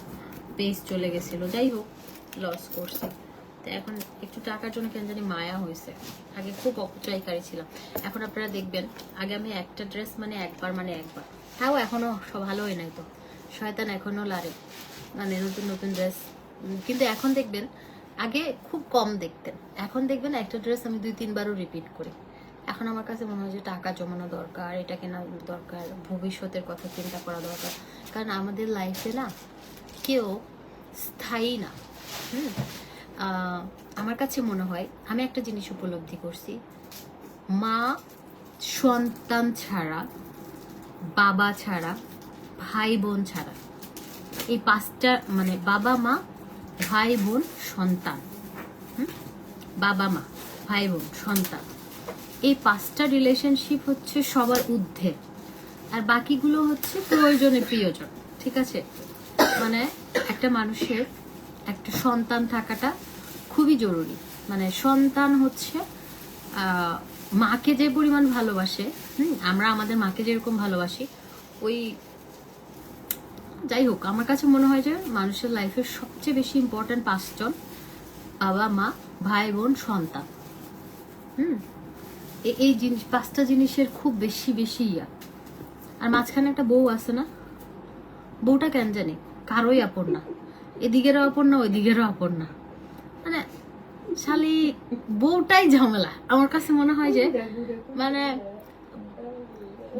পেজ চলে গেছিল, যাই হোক লস করছি। তো এখন একটু টাকার জন্য কেন জানি মায়া হয়েছে, আগে খুব অপচয়কারী ছিলাম। এখন আপনারা দেখবেন, আগে আমি একটা ড্রেস মানে একবার, তাও এখনো সব ভালো হয় নাই তো, শয়তান এখনো লারে, মানে নতুন নতুন ড্রেস। কিন্তু এখন দেখবেন, আগে খুব কম দেখতেন, এখন দেখবেন একটা ড্রেস আমি 2-3 বারও রিপিট করি। এখন আমার কাছে মনে হয় যে টাকা জমানো দরকার, এটা কেনা দরকার, ভবিষ্যতের কথা চিন্তা করা দরকার, কারণ আমাদের লাইফে না কেউ স্থায়ী না। আমার কাছে মনে হয়, আমি একটা জিনিস উপলব্ধি করছি, মা সন্তান ছাড়া, বাবা ছাড়া, ভাই বোন ছাড়া, এই 5টা মানে বাবা মা ভাই বোন সন্তান, বাবা মা ভাই বোন সন্তান, এই 5টা রিলেশনশিপ হচ্ছে সবার ঊর্ধ্বে। আর বাকিগুলো হচ্ছে প্রয়োজনে প্রিয়জন, ঠিক আছে? মানে একটা মানুষের একটা সন্তান থাকাটা খুবই জরুরি। মানে সন্তান হচ্ছে মাকে যে পরিমাণ ভালোবাসে, আমরা আমাদের মাকে যেরকম ভালোবাসি, ওই যাই হোক, আমার কাছে মনে হয় যে মানুষের লাইফের সবচেয়ে বেশি ইম্পর্টেন্ট 5 জন: বাবা, মা, ভাই, বোন, সন্তান। এই জিনিস 5টা জিনিসের খুব বেশি বেশি ইয়া। আর মাঝখানে একটা বউ আছে না, বউটা কেন জানি কারোই আপন না, এদিকেরও আপন না ওইদিকেরও আপন না। মানে শালি বউটাই ঝামেলা। আমার কাছে মনে হয় যে মানে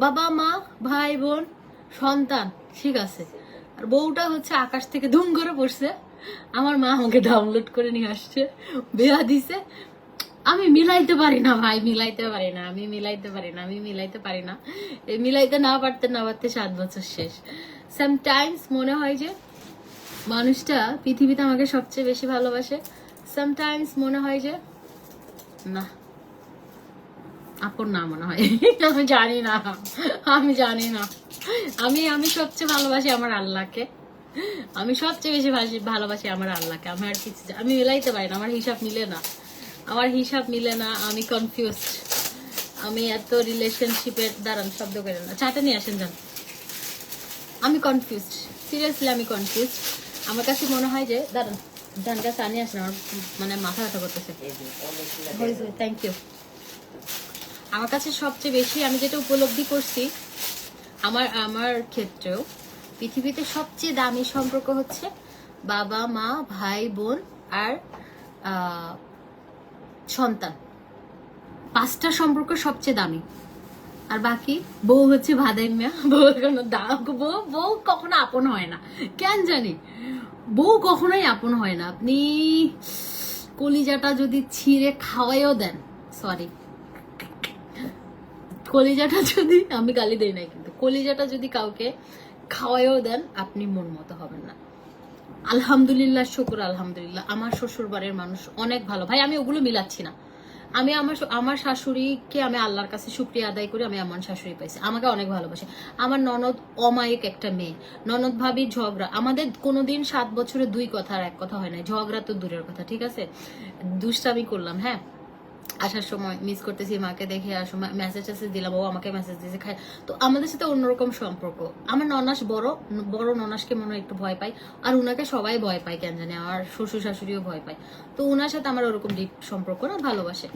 বাবা, মা, ভাই, বোন, সন্তান ঠিক আছে, আর বউটা হচ্ছে আকাশ থেকে ধুম করে পড়ছে। আমার মা আমাকে ডাউনলোড করে নিয়ে আসছে, বিয়া দিছে। আমি মিলাইতে পারি না ভাই, মিলাইতে পারি না, আমি মিলাইতে পারি না, আমি মিলাইতে পারি না। এই মিলাইতে না পারতে 7 বছর শেষ। সামটাইমস মনে হয় যে মানুষটা পৃথিবীতে আমাকে সবচেয়ে বেশি ভালোবাসে। সামটাইমস মনে হয় যে না, আপন না মনে হয়। আমি জানি না, আমি জানি না। আমি সবচেয়ে ভালোবাসি আমার আল্লাহকে। আমি সবচেয়ে বেশি ভালোবাসি আমার আল্লাহকে। আমি আর কিছু আমি মিলাইতে পারি না, আমার হিসাব মিলে না, আমার হিসাব মিলে না। আমি কনফিউজড। আমি এত রিলেশনশিপের দাঁড়ান শব্দ করেন না, চাটা নিয়ে আসেন যান। আমি কনফিউজড, সিরিয়াসলি আমি কনফিউজড। আমার কাছে মনে হয় যে দাঁড়ান ধানটা চা নিয়ে আসেন, আমার মানে মাথা ব্যথা করতেছে। Thank you. আমার কাছে সবচেয়ে বেশি আমি যেটা উপলব্ধি করছি আমার ক্ষেত্রেও, পৃথিবীতে সবচেয়ে দামি সম্পর্ক হচ্ছে বাবা, মা, ভাই, বোন আর সন্তান। 5টা সম্পর্ক সবচেয়ে দামি। আর বাকি বউ হচ্ছে ভাদাই মিয়া। বউ কোনো দাম, বউ কখনো আপন হয় না, কেন জানি বউ কখনোই আপন হয় না। আপনি কলিজাটা যদি ছিঁড়ে খাওয়াইও দেন, সরি কলিজাটা যদি, আমি গালি দেই নাই কিন্তু, কলিজাটা যদি কাউকে খাওয়াইও দেন, আপনি মন মতো হবেন না। আলহামদুলিল্লাহ, শুকুর আলহামদুলিল্লাহ, আমার শ্বশুর বাড়ির মানুষ অনেক ভালো ভাই। আমি ওগুলো মিলাচ্ছি না। আমি আমার শাশুড়িকে আমি আল্লাহর কাছে শুকরিয়া আদায় করি, আমি এমন শাশুড়ি পাইছি, আমাকে অনেক ভালোবাসে। আমার ননদ অমায়িক একটা মেয়ে, ননদ ভাবির ঝগড়া আমাদের কোনোদিন 7 বছরে 2 কথা আর 1 কথা হয় না। ঝগড়া তো দূরের কথা, ঠিক আছে, দুষ্টামি করলাম, হ্যাঁ, আসার সময় মিস করতেছি মাকে দেখে, আর সময় মেসেজ দিলাম, ও আমাকে মেসেজ দিয়েছে, খায়। তো আমাদের সাথে অন্যরকম সম্পর্ক। আমার ননাস বড় ননাসকে মনে হয় একটু ভয় পাই, আর উনাকে সবাই ভয় পায় কেন জানি, আমার শ্বশুর শাশুড়িও ভয় পায়। তো উনার সাথে আমার ওরকম ডিপ সম্পর্ক না, ভালোবাসে,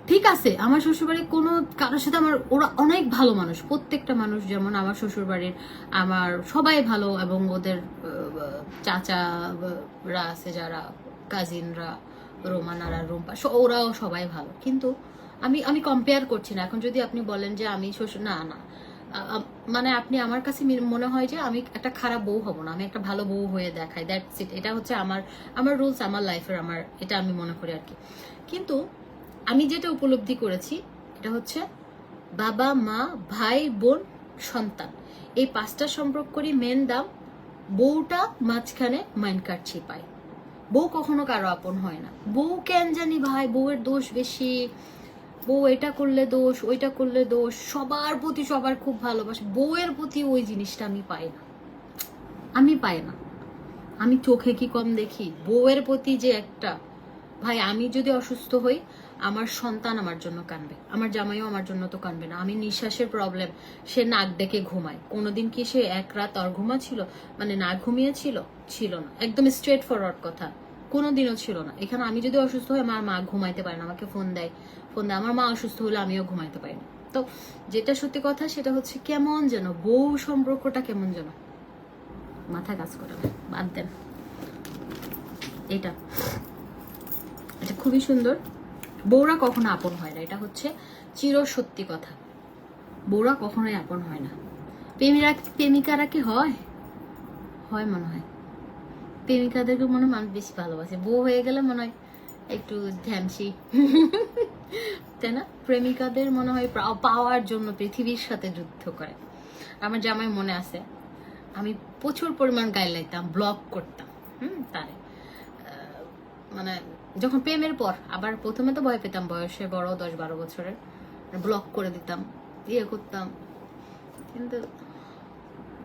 ঠিক আছে। আমার শ্বশুরবাড়ির কোনো কারোর সাথে আমার, ওরা অনেক ভালো মানুষ, প্রত্যেকটা মানুষ, যেমন আমার শ্বশুরবাড়ির আমার সবাই ভালো, এবং ওদের চাচারা আছে যারা, কাজিনরা, রোমানারা, রুম্পা, ওরাও সবাই ভালো। কিন্তু আমি কম্পেয়ার করছি না। এখন যদি আপনি বলেন যে আমি শ্বশুর, না না, মানে আপনি আমার কাছে মনে হয় যে আমি একটা খারাপ বউ হব না, আমি একটা ভালো বউ হয়ে দেখাই, দ্যাটস ইট। এটা হচ্ছে আমার রুলস, আমার লাইফের, আমার এটা আমি মনে করি আর কি। কিন্তু আমি যেটা উপলব্ধি করেছি এটা হচ্ছে বাবা, মা, ভাই, বোন, সন্তান, এই 5টা সম্পর্করই মেন দাম। বউটা মাঝখানে মাইন্ড কাটছি পায়। বউ কখনো কারো আপন হয় না। বউ কেন জানি ভাই, বউয়ের দোষ বেশি, বউ এটা করলে দোষ, ওইটা করলে দোষ, সবার প্রতি সবার খুব ভালোবাসে, বউয়ের প্রতি ওই জিনিসটা আমি পাই না, আমি পাই না। আমি চোখে কি কম দেখি? বউয়ের প্রতি যে একটা, ভাই আমি যদি অসুস্থ হই, আমার সন্তান আমার জন্য কাঁদবে, আমার জামাইও আমার জন্য তো কাঁদবে না। আমি নিঃশ্বাসের প্রবলেম, সে নাক ডেকে ঘুমায়। কোনোদিন কি সে 1 রাত আর ঘুমাচ্ছিল, মানে না ঘুমিয়েছিল? ছিল না। একদম স্ট্রেট ফরওয়ার্ড কথা, কোনোদিনও ছিল না। এখানে আমি যদি অসুস্থ হই, আমার মা ঘুমাইতে পারে না, আমাকে ফোন দেয়। আমার মা অসুস্থ হলে আমিও ঘুমাইতে পারি না। তো যেটা সত্যি কথা সেটা হচ্ছে কেমন যেন বউ সম্পর্কটা কেমন যেন মাথা কাজ করে না, বাদ দেন। এটা খুবই সুন্দর। বউরা কখনো আপন হয় না, এটা হচ্ছে চির সত্যি কথা। বউরা কখনোই আপন হয় না। প্রেমিকারা কি হয় মনে হয় প্রেমিকাদেরকে মনে হয় মানুষ বেশি ভালোবাসে। বউ হয়ে গেলে মনে হয় একটু ধ্যানসি, তাই না? প্রেমিকাদের মনে হয় পাওয়ার জন্য পৃথিবীর সাথে যুদ্ধ করে। আমার জামাই মনে আছে, আমি প্রচুর পরিমাণ গায়ে লাইতাম, ব্লক করতাম তারে, মানে যখন প্রেমের পর আবার প্রথমে তো ভয় পেতাম, বয়সে বড় 10-12 বছরের, ব্লক করে দিতাম, ইয়ে করতাম। কিন্তু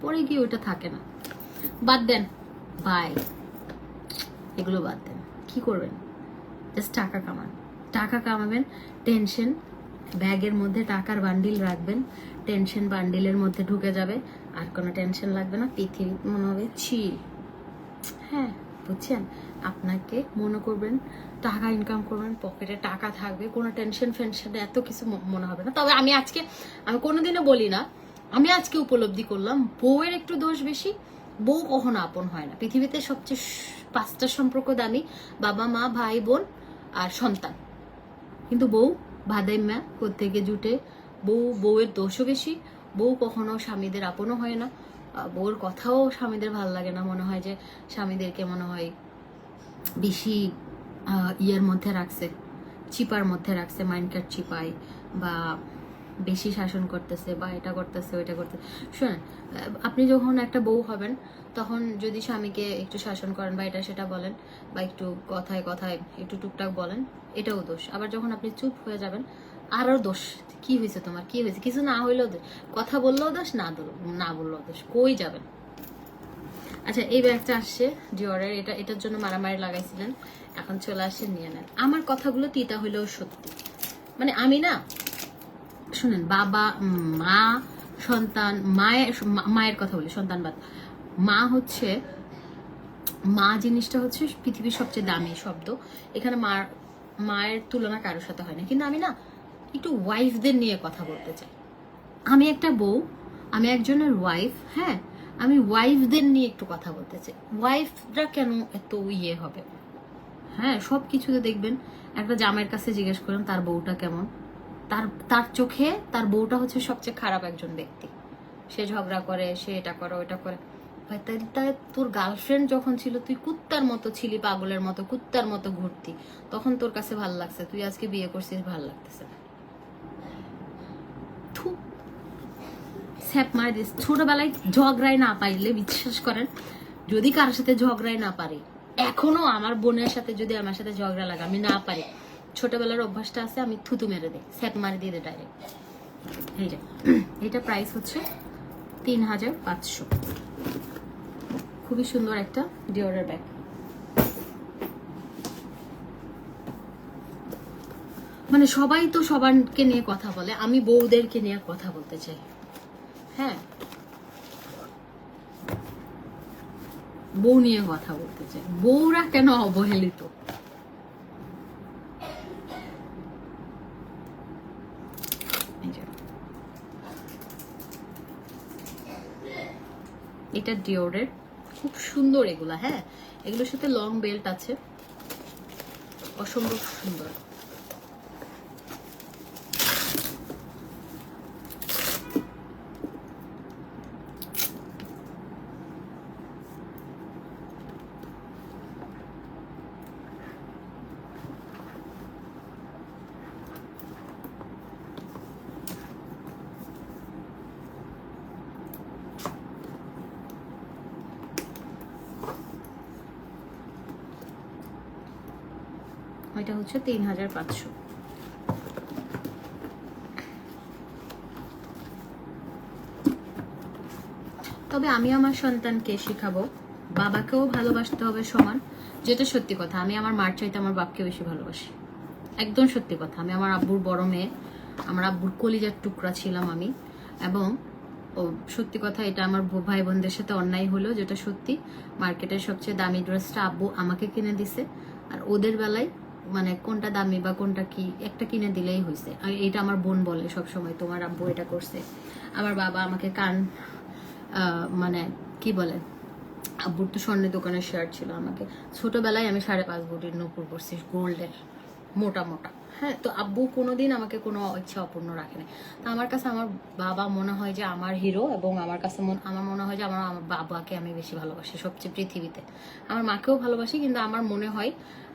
পরে কি ওটা থাকে না। বাদ দেন বাই, এগুলো বাদ দেন। কি করবেন? জাস্ট টাকা কামান, টাকা কামাবেন। টেনশন ব্যাগের মধ্যে টাকার বান্ডিল রাখবেন, টেনশন বান্ডিলের মধ্যে ঢুকে যাবে, আর কোনো টেনশন লাগবে না। পৃথিবী মনে হবে ছি। হ্যাঁ বুঝছেন? আপনাকে মনে করবেন টাকা ইনকাম করবেন, পকেটে টাকা থাকবে, কোনো টেনশন ফেনশন এত কিছু মনে হবে না। তবে আমি কোনোদিনও বলি না, আমি আজকে উপলব্ধি করলাম বউয়ের একটু দোষ বেশি। বউ কখনো আপন হয় না। পৃথিবীতে সবচেয়ে 5টা সম্পর্ক দামি, বাবা মা ভাই বোন আর সন্তান। কিন্তু বউ ভাদাইম্যা কোত্থেকে জুটে, বউয়ের দোষও বেশি। বউ কখনো স্বামীদের আপনও হয় না। বউর কথাও স্বামীদের ভালো লাগে না, মনে হয় যে স্বামীদেরকে মনে হয় বেশি ইয়ের মধ্যে রাখছে, চিপার মধ্যে রাখছে, মাইন্ডকাট চিপায়, বা বেশি শাসন করতেছে, বা এটা করতেছে ওইটা করতেছে। শোনেন, আপনি যখন একটা বউ হবেন তখন যদি স্বামীকে একটু শাসন করেন বা এটা সেটা বলেন, বা একটু কথায় কথায় একটু টুকটাক বলেন, এটাও দোষ। আবার যখন আপনি চুপ হয়ে যাবেন, আরও দোষ। কি হয়েছে তোমার, কি হয়েছে? কিছু না হইলেও দোষ, কথা বললেও দোষ, না বললেও দোষ, কই যাবেন? আচ্ছা, এই ব্যাগটা আসছে ডিওরের, এটার জন্য মারামারি লাগাইছিলেন, এখন চলে আসছে, নিয়ে নেন। আমার কথাগুলো তিতা হইলেও সত্যি। মানে আমি না, শুনেন, বাবা মা সন্তান, মায়ের কথা বলি, সন্তান বাদ। মা জিনিসটা হচ্ছে পৃথিবীর সবচেয়ে দামি শব্দ। এখানে মায়ের তুলনা কারোর সাথে হয় না। কিন্তু আমি না একটু ওয়াইফদের নিয়ে কথা বলতে চাই। আমি একটা বউ, আমি একজনের ওয়াইফ। হ্যাঁ, আমি ওয়াইফদের নিয়ে একটু কথা বলতে চাই। ওয়াইফরা কেন এত ইয়ে হবে? হ্যাঁ, সব কিছুতে দেখবেন একটা জামাইয়ের কাছে জিজ্ঞেস করেন তার বউটা কেমন, তার চোখে তার বউটা হচ্ছে সবচেয়ে খারাপ একজন ব্যক্তি। সে ঝগড়া করে, সে এটা করে ওটা করে। ভাই, তাই তোর গার্লফ্রেন্ড যখন ছিল তুই কুত্তার মতো ছিলি, পাগলের মতো কুত্তার মতো ঘুরতি, তখন তোর কাছে ভাল লাগছে। তুই আজকে বিয়ে করছিস, ভাল লাগতেছে না। মার দিস। ছোটবেলায় ঝগড়ায় না পাইলে, বিশ্বাস করেন, যদি কারোর সাথে ঝগড়ায় না পারি, এখনো আমার বোনের সাথে যদি আমার সাথে ঝগড়া লাগে, আমি না পারি, ছোটবেলার অভ্যাসটা আছে, আমি থুতু মেরে দেই, স্যাপ মারি দিয়ে দেয় ডাইরেক্ট। এই যে এটা প্রাইস হচ্ছে 3500। খুবই সুন্দর একটা ডিওরের ব্যাগ। মানে সবাই তো সবাইকে নিয়ে কথা বলে, আমি বউদেরকে নিয়ে কথা বলতে চাই। হ্যাঁ, বউ নিয়ে কথা বলতে চাই। বউরা কেন অবহেলিত? এটা ডিওরের, খুব সুন্দর এগুলা। হ্যাঁ, এগুলোর সাথে লং বেল্ট আছে, অসম্ভব সুন্দর। এটা হচ্ছে 3500। তবে আমি আমার সন্তানকে শেখাবো বাবাকেও ভালোবাসতে হবে সমান, যেটা সত্যি কথা। আমি আমার মার চাইতে আমার বাপকে বেশি ভালোবাসি, একদম সত্যি কথা। আমি আমার আব্বুর বড় মেয়ে, আমার আব্বুর কলিজার টুকরা ছিলাম আমি। এবং সত্যি কথা, এটা আমার ভাই বোনদের সাথে অন্যায় হলো, যেটা সত্যি। মার্কেটের সবচেয়ে দামি ড্রেসটা আব্বু আমাকে কিনে দিছে, আর ওদের বেলায় মানে কোনটা দামি বা কোনটা কি একটা কিনে দিলেই হয়েছে। এটা আমার বোন বলে সবসময়, তোমার আব্বু এটা করছে। আমার বাবা আমাকে মানে কি বলে, আব্বুর তো স্বর্ণের দোকানের শেয়ার ছিল, আমাকে ছোটবেলায় আমি 5.5 ভরির নূপুর পরছি, গোল্ডের, মোটা মোটা। হ্যাঁ, তো আব্বু কোনোদিন আমাকে কোনো ইচ্ছা অপূর্ণ রাখেনি। তো আমার কাছে আমার বাবা মনে হয় যে আমার হিরো, এবং আমার কাছে আমার মনে হয় যে আমার বাবাকে আমি বেশি ভালোবাসি সবচেয়ে পৃথিবীতে। আমার মাকেও ভালোবাসি, কিন্তু আমার মনে হয়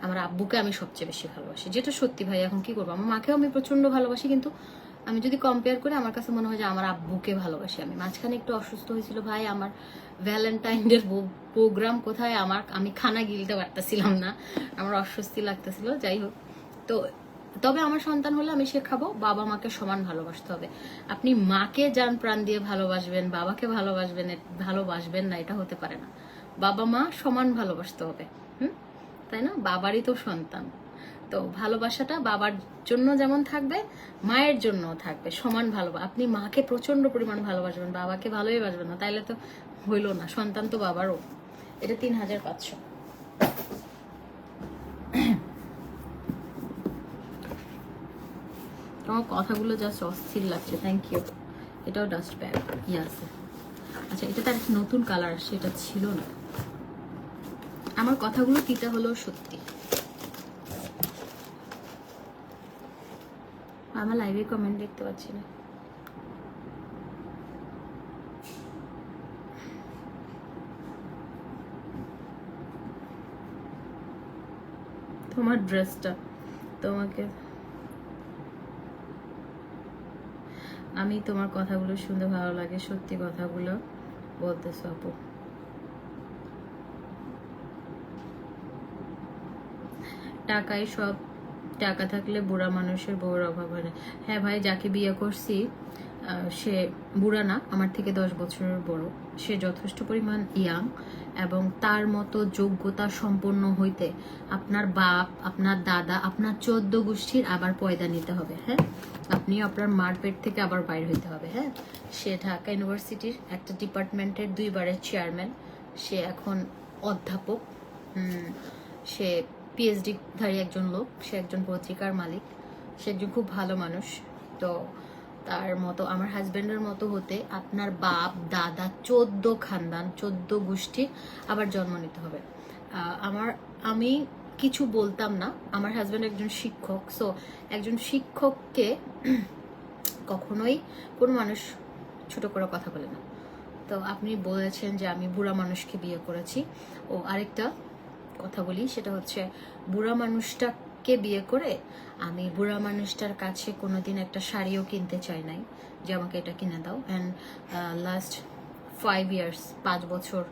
আমার আব্বুকে আমি সবচেয়ে বেশি ভালোবাসি, যেটা সত্যি ভাই। এখন কি করবো, আমার মাকেও আমি প্রচন্ড ভালোবাসি, কিন্তু আমি যদি কম্পেয়ার করি, আমার কাছে মনে হয় যে আমার আব্বুকে ভালোবাসি আমি। মাঝখানে একটু অসুস্থ হয়েছিল ভাই, আমার ভ্যালেন্টাইনের প্রোগ্রাম কোথায়, আমি খানা গিলতে পারতেছিলাম না, আমার অস্বস্তি লাগতেছিল। যাই হোক, তো তবে আমার সন্তান হলে আমি শেখাবো বাবা মাকে সমান ভালোবাসতে হবে। আপনি মাকে জান প্রাণ দিয়ে ভালোবাসবেন, বাবাকে ভালোবাসবেন না, এটা হতে পারে না। বাবা মা সমান ভালোবাসতে হবে, তাই না? বাবারই তো সন্তান, তো ভালোবাসাটা বাবার জন্য যেমন থাকবে মায়ের জন্য থাকবে সমান ভালোবাসা। আপনি মাকে প্রচন্ড পরিমাণ ভালোবাসবেন, বাবাকে ভালোই বাসবেন না, তাইলে তো হইলো না। সন্তান তো বাবারও। এটা 3500। তোমার কথাগুলো জাস্ট অস্থির লাগছে। Thank you. এটাও ডাস্ট ব্যাগ ইয়ে আছে। আচ্ছা, এটা তার নতুন কালার আসছে, এটা ছিল না। আমার কথাগুলো তিতা হলেও সত্যি। আমার লাইভে কমেন্ট দেখতে পাচ্ছি না। তোমার ড্রেসটা তোমাকে, আমি তোমার কথাগুলো শুনতে ভালো লাগে, সত্যি কথাগুলো বলতেছো আপু। টাকায় সব, টাকা থাকলে বুড়া মানুষের বউর অভাব হয় না। হ্যাঁ ভাই, যাকে বিয়ে করছি সে বুড়া না, আমার থেকে 10 বছরের বড়। সে যথেষ্ট পরিমাণ ইয়াং এবং তার মতো যোগ্যতা সম্পন্ন হইতে আপনার বাপ, আপনার দাদা, আপনার 14 গোষ্ঠীর আবার পয়দা নিতে হবে। হ্যাঁ, আপনিও আপনার মার পেট থেকে আবার বাইর হইতে হবে। হ্যাঁ, সে ঢাকা ইউনিভার্সিটির একটা ডিপার্টমেন্টের 2 বারের চেয়ারম্যান। সে এখন অধ্যাপক। সে পিএইচডি ধারী একজন লোক। সে একজন পত্রিকার মালিক। সে একজন খুব ভালো মানুষ। তো তার মতো, আমার হাজবেন্ডের মতো হতে আপনার বাপ দাদা 14 খানদান, 14 গোষ্ঠী আবার জন্ম নিতে হবে। আমি কিছু বলতাম না। আমার হাজবেন্ড একজন শিক্ষক। সো একজন শিক্ষককে কখনোই কোনো মানুষ ছোট করে কথা বলে না। তো আপনি বলেছেন যে আমি বুড়া মানুষকে বিয়ে করেছি। ও আরেকটা কথা বলি, সেটা হচ্ছে বুড়া মানুষটাকে বিয়ে করে আমি বুড়া মানুষটার কাছে কোনোদিন একটা শাড়িও কিনতে চাই নাই যে আমাকে এটা কিনে দাও। অ্যান্ড লাস্ট 5 ইয়ার্স, 5 বছর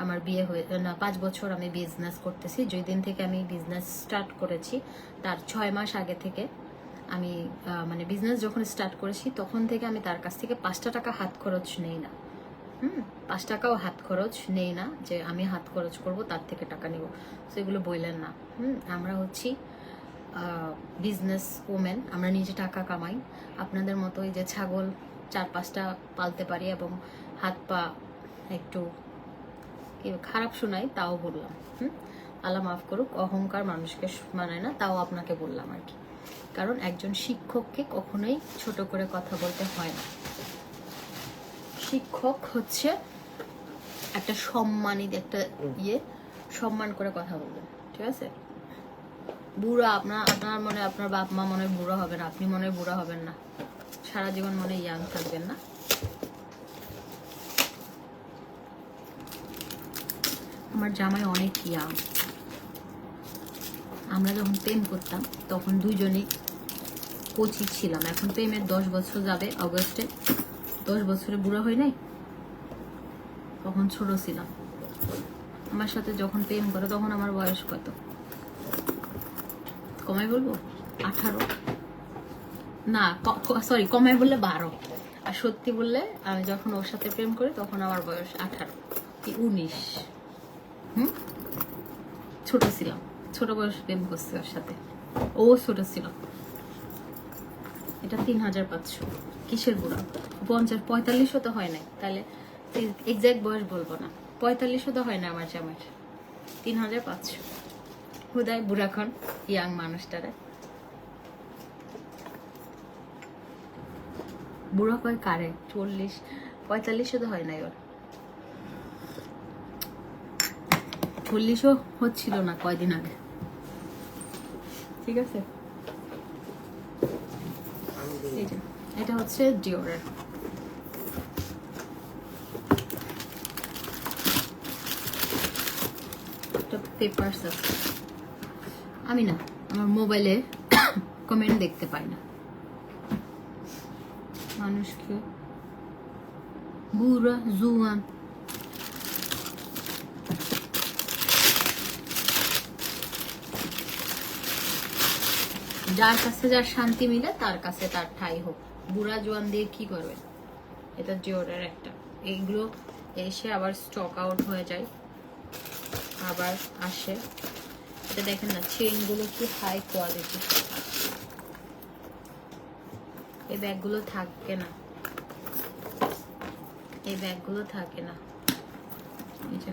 আমার বিয়ে হয়ে না, 5 বছর আমি বিজনেস করতেছি। যেই দিন থেকে আমি বিজনেস স্টার্ট করেছি তার 6 মাস আগে থেকে আমি মানে বিজনেস যখন স্টার্ট করেছি তখন থেকে আমি তার কাছ থেকে 5টা টাকা হাত খরচ নেই না। 5 টাকাও হাত খরচ নেই না যে আমি হাত খরচ করব তার থেকে টাকা নিব। সেগুলো বললেন না। আমরা হচ্ছি বিজনেস ওমেন, আমরা নিজে টাকা কামাই। আপনাদের মতো এই যে ছাগল 4-5টা পালতে পারি এবং হাত পা একটু খারাপ শোনাই, তাও বললাম। আল্লাহ মাফ করুক, অহংকার মানুষকে মানায় না, তাও আপনাকে বললাম আর কি। কারণ একজন শিক্ষককে কখনোই ছোট করে কথা বলতে হয় না। শিক্ষক হচ্ছে একটা সম্মানিত একটা সম্মান করে কথা বলবেন, ঠিক আছে? বুড়া আপনার মনে, আপনার বাপ মা মনে বুড়া হবেন, আপনি মনে বুড়া হবেন না, সারা জীবন মনে ইয়াং থাকবেন না। আমার জামাই অনেক ইয়াং। আমরা যখন প্রেম করতাম তখন দুইজনই কোচি ছিলাম। এখন প্রেমের 10 বছর যাবে অগস্টে। 10 বছরে বুড়া হয় নাই, তখন ছোট ছিলাম। আমার সাথে যখন প্রেম করে তখন আমার বয়স কত, কমাই বলবো 18 না, সরি কমাই বললে 12, আর সত্যি বললে আমি যখন ওর সাথে প্রেম করি তখন আমার বয়স 18 কি 19। ছোট ছিলাম, ছোট বয়স প্রেম করছি ওর সাথে, ও ছোট ছিল। এটা 3500। কিসের বুড়া? 45 তো হয় নাই, তাহলে এক্সাক্ট বয়স বলবো না। 45 তো হয় না আমার জামাইয়ের। 3500 হুদায় বুড়াক্ষণ ইয়াং মানুষটারে। বুড়া কয় কারে? 40 45 তো হয় নাই ওর। 40ও হচ্ছিল না কয়দিন আগে, ঠিক আছে? এটা হচ্ছে ডিওরের। পেপারস আছে, আমি না আমার মোবাইলে কমেন্ট দেখতে পাই না। মানুষকে বুড়া জুয়ান যার কাছে যার শান্তি মিলে তার কাছে তার ঠাই হোক। বুড়া জোয়ান দিয়ে কি করবে? এটা জিওরের একটা, এইগুলো এসে আবার স্টক আউট হয়ে যায়, আবার আসে। এটা দেখেন না, চেইনগুলো কি হাই কোয়ালিটি। এই ব্যাগগুলো থাকে না, এই ব্যাগগুলো থাকে না। এই যে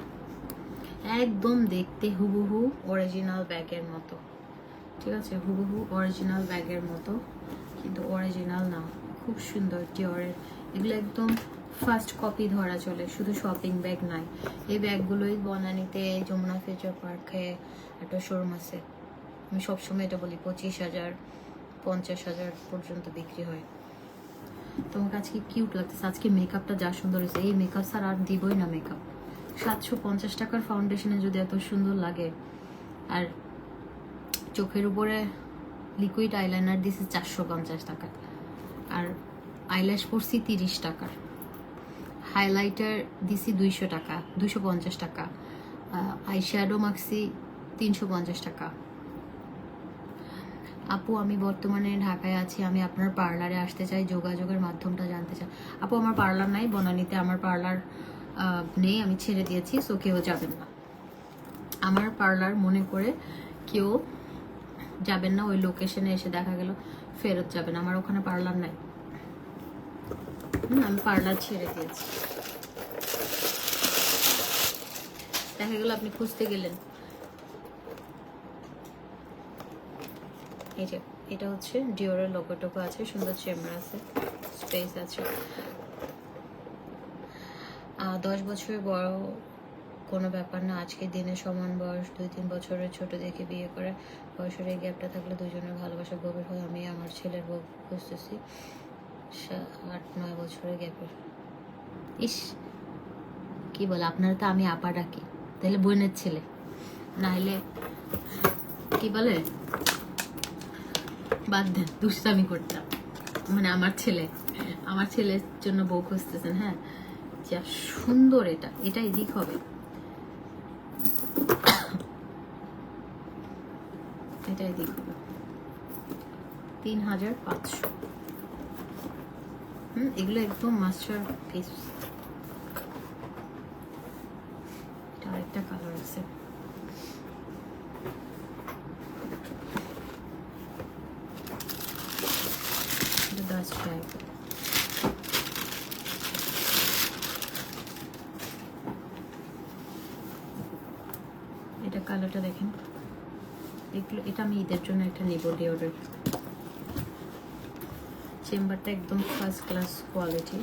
একদম দেখতে হুবহু অরিজিনাল ব্যাগের মতো, ঠিক আছে, হুবহু অরিজিনাল ব্যাগের মতো, কিন্তু অরিজিনাল না। খুব সুন্দর ডিওরের এগুলো, একদম ফার্স্ট কপি ধরা চলে, শুধু শপিং ব্যাগ নাই। এই ব্যাগগুলোই বনানীতে যমুনা ফিউচার পার্কে একটা শোরুম আছে, আমি সবসময় এটা বলি 25,000 50,000 পর্যন্ত বিক্রি হয়। তোমাকে আজকে কিউট লাগতেছে, আজকে মেকআপটা যা সুন্দর হয়েছে, এই মেকআপ স্যার আর দিবই না মেকআপ। 750 টাকার ফাউন্ডেশনে যদি এত সুন্দর লাগে, আর চোখের উপরে লিকুইড আইলাইনার দিছি 450 টাকা, আর আইল্যাশ পরছি 30 টাকার, হাইলাইটার দিছি 200 টাকা 250 টাকা, আইশ্যাডো মাখছি 350 টাকা। আপু আমি বর্তমানে ঢাকায় আছি, আমি আপনার পার্লারে আসতে চাই, যোগাযোগের মাধ্যমটা জানতে চাই। আপু আমার পার্লার নাই বনানীতে, আমার পার্লার নেই, আমি ছেড়ে দিয়েছি, সো কেউ যাবেন না আমার পার্লার মনে করে, কেউ যাবেন না। ওই লোকেশনে এসে দেখা গেল ফেরত যাবেন, আমার ওখানে পার্লার নাই, আমি পার্লার ছেড়ে দিয়েছি। দেখা গেল আপনি খুঁজতে গেলেন, এই যে এটা হচ্ছে ডিওরের লোগোটুকু আছে, সুন্দর চেম্বার আছে, স্পেস আছে। 10 বছর বড় কোনো ব্যাপার না, আজকের দিনে সমান বয়স 2-3 বছরের ছোট দেখে বিয়ে করে, বয়সের এই গ্যাপটা থাকলে দুজনের ভালোবাসা গভীর হয়। আমি আমার ছেলের বউ খুঁজতেছি, 8-9 বছরের গ্যাপের। ইস কি বলে, আপনারা তো আমি আপা ডাকি, তাহলে বোনের ছেলে, নাহলে কি বলে, বাদ দেন, দুষ্টামি করতাম। মানে আমার ছেলের জন্য বউ খুঁজতেছেন? হ্যাঁ, যা সুন্দর এটা, এটা এদিক হবে, এটা এদিক হবে 3500। এগুলো একদম মাস্টার পিস। এটা আরেকটা কালার আছে, এটা কালারটা দেখেন, এগুলো এটা আমি ঈদের জন্য একটা নেব ডিওডার। চেম্বারটা একদম ফার্স্ট ক্লাস কোয়ালিটি।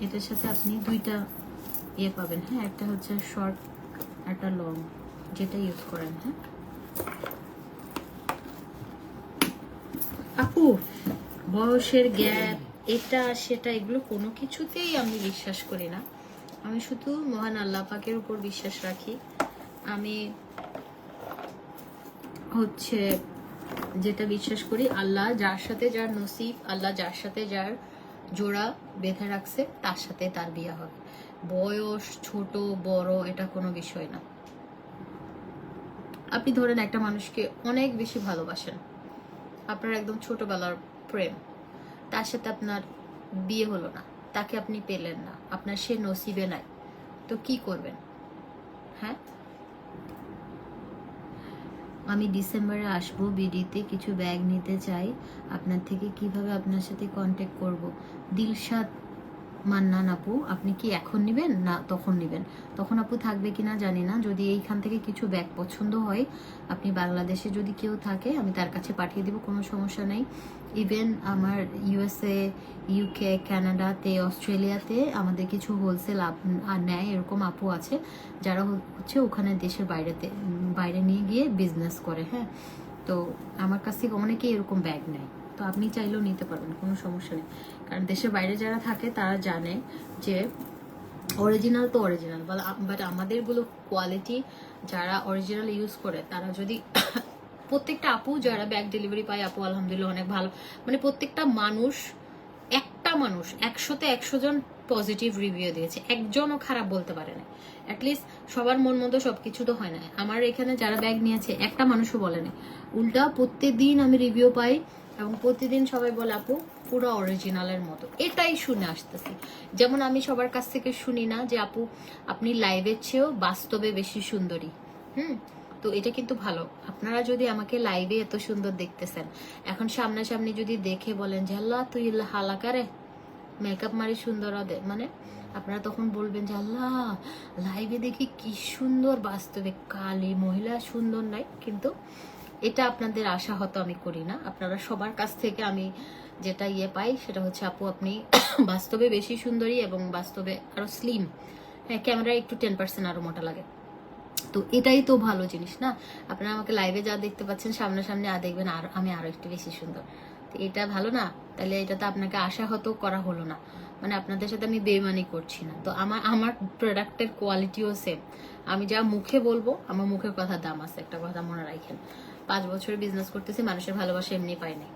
এটার সাথে আপনি দুইটা ইয়ে পাবেন, হ্যাঁ, একটা হচ্ছে শর্ট, একটা লং, যেটা ইউজ করেন। হ্যাঁ আপু, বয়সের গ্যাপ এটা সেটা এগুলো কোনো কিছুতেই আমি বিশ্বাস করি না, আমি শুধু মহান আল্লাহ পাকের উপর বিশ্বাস রাখি। আমি হচ্ছে যেটা বিশ্বাস করি, আল্লাহ যার সাথে যার নসিব, আল্লাহ যার সাথে যার জোড়া বেঁধে রাখছে তার সাথে তার বিয়ে হবে। বয়স ছোট বড় এটা কোনো বিষয় না। আপনি ধরেন একটা মানুষকে অনেক বেশি ভালোবাসেন, আপনার একদম ছোটবেলার প্রেম, তার সাথে আপনার বিয়ে হলো না, তাকে আপনি পেলেন না, আপনার সে নসিবে নাই, তো কি করবেন? হ্যাঁ, আমি ডিসেম্বরে আসবো বিডিতে, কিছু ব্যাগ নিতে চাই আপনার থেকে, কিভাবে আপনার সাথে কন্ট্যাক্ট করব? দিলশাদ মান্নান আপু, আপনি কি এখন নেবেন না তখন নেবেন? তখন আপু থাকবে কিনা জানি না। যদি এইখান থেকে কিছু ব্যাগ পছন্দ হয়, আপনি বাংলাদেশে যদি কেউ থাকে আমি তার কাছে পাঠিয়ে দিব, কোনো সমস্যা নেই। ইভেন আমার ইউএসএ, ইউকে, কানাডাতে, অস্ট্রেলিয়াতে আমাদের কিছু হোলসেল নেয়, এরকম আপু আছে যারা হচ্ছে ওখানে দেশের বাইরে নিয়ে গিয়ে বিজনেস করে। হ্যাঁ, তো আমার কাছ থেকে অনেকেই এরকম ব্যাগ নেয়, তো আপনি চাইলেও নিতে পারবেন, কোনো সমস্যা নেই। কারণ দেশের বাইরে যারা থাকে তারা জানে যে অরিজিনাল তো অরিজিনাল, বাট আমাদেরগুলো কোয়ালিটি, যারা অরিজিনাল ইউজ করে তারা যদি প্রত্যেকটা আপু যারা ব্যাগ ডেলিভারি পায়, আপু আলহামদুলিল্লাহ অনেক ভালো, মানে প্রত্যেকটা মানুষ, একটা মানুষ 100তে 100 জন পজিটিভ রিভিউ দিয়েছে, একজনও খারাপ বলতে পারে না। অ্যাটলিস্ট সবার মন মতো সবকিছু তো হয় না। আমার এখানে যারা ব্যাগ নিয়েছে একটা মানুষও বলেনি, উল্টা প্রত্যেকদিন আমি রিভিউ পাই এবং প্রতিদিন সবাই বলে আপু পুরো অরিজিনালের মতো। এটাই শুনে আসতেছি। যেমন আমি সবার কাছ থেকে শুনি না যে আপু আপনি লাইভের চেয়েও বাস্তবে বেশি সুন্দরী। তো এটা কিন্তু ভালো। আপনারা যদি আমাকে লাইভে এত সুন্দর দেখতেছেন, এখন সামনাসামনি যদি দেখে বলেন যে আল্লাহ তুই হালাকারে মেকআপ মারি সুন্দর মানে আপনারা তখন বলবেন যে আল্লাহ লাইভে দেখি কি সুন্দর, বাস্তবে কালী মহিলা সুন্দর নাই। কিন্তু এটা আপনাদের আশা হতো আমি করি না। আপনারা সবার কাছ থেকে আমি যেটা পাই সেটা হচ্ছে আপু আপনি বাস্তবে বেশি সুন্দরী এবং বাস্তবে আরো স্লিম। হ্যাঁ, ক্যামেরায় একটু 10% আরো মোটা লাগে। তো এটাই তো ভালো জিনিস না। আপনারা আমাকে লাইভে যা দেখতে পাচ্ছেন, সামনাসামনি দেখবেন আর আমি আরো একটু বেশি সুন্দর। তো এটা ভালো না? তাহলে এটা তো আপনাকে আশা হতো করা হলো না, মানে আপনাদের সাথে আমি বেমানি করছি না। তো আমার প্রোডাক্টের কোয়ালিটিও সেম। আমি যা মুখে বলবো, আমার মুখের কথা দাম আছে, একটা কথা মনে রাখেন। 5 বছর বিজনেস করতেছি, মানুষের ভালোবাসা এমনি পাই নাই।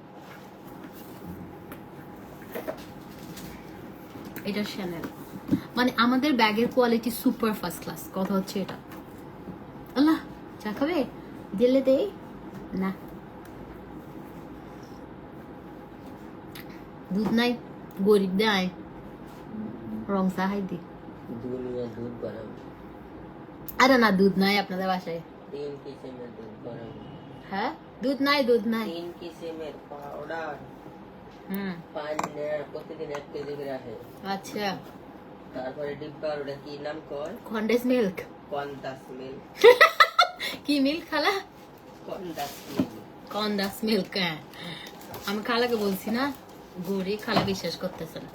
এটা শ্যানেল, মানে আমাদের ব্যাগের কোয়ালিটি সুপার ফার্স্ট ক্লাস। কথা হচ্ছে এটা। আল্লাহ চা খাবে? দিলে দেই না, দুধ নাই, গরিব দেয় রং চাহাই দি। দুধ বানাবো। আরে না, দুধ নাই আপনাদের বাসায়? 3 কিসিমের দুধ বানাবো। হ্যাঁ, দুধ নাই, দুধ নাই। 3 কিসিমের পাউডার। 5 প্রতিদিন 1 কেজি করে আসে। আচ্ছা, তারপরে ডিব্বার ওটা কি নাম কয়? Condense milk. Condense milk. কি মিল্ক খালা? Condense milk. Condense milk. হ্যাঁ, আমি খালাকে বলছি না, গড়ি খালা বিশ্বাস করতেছে না,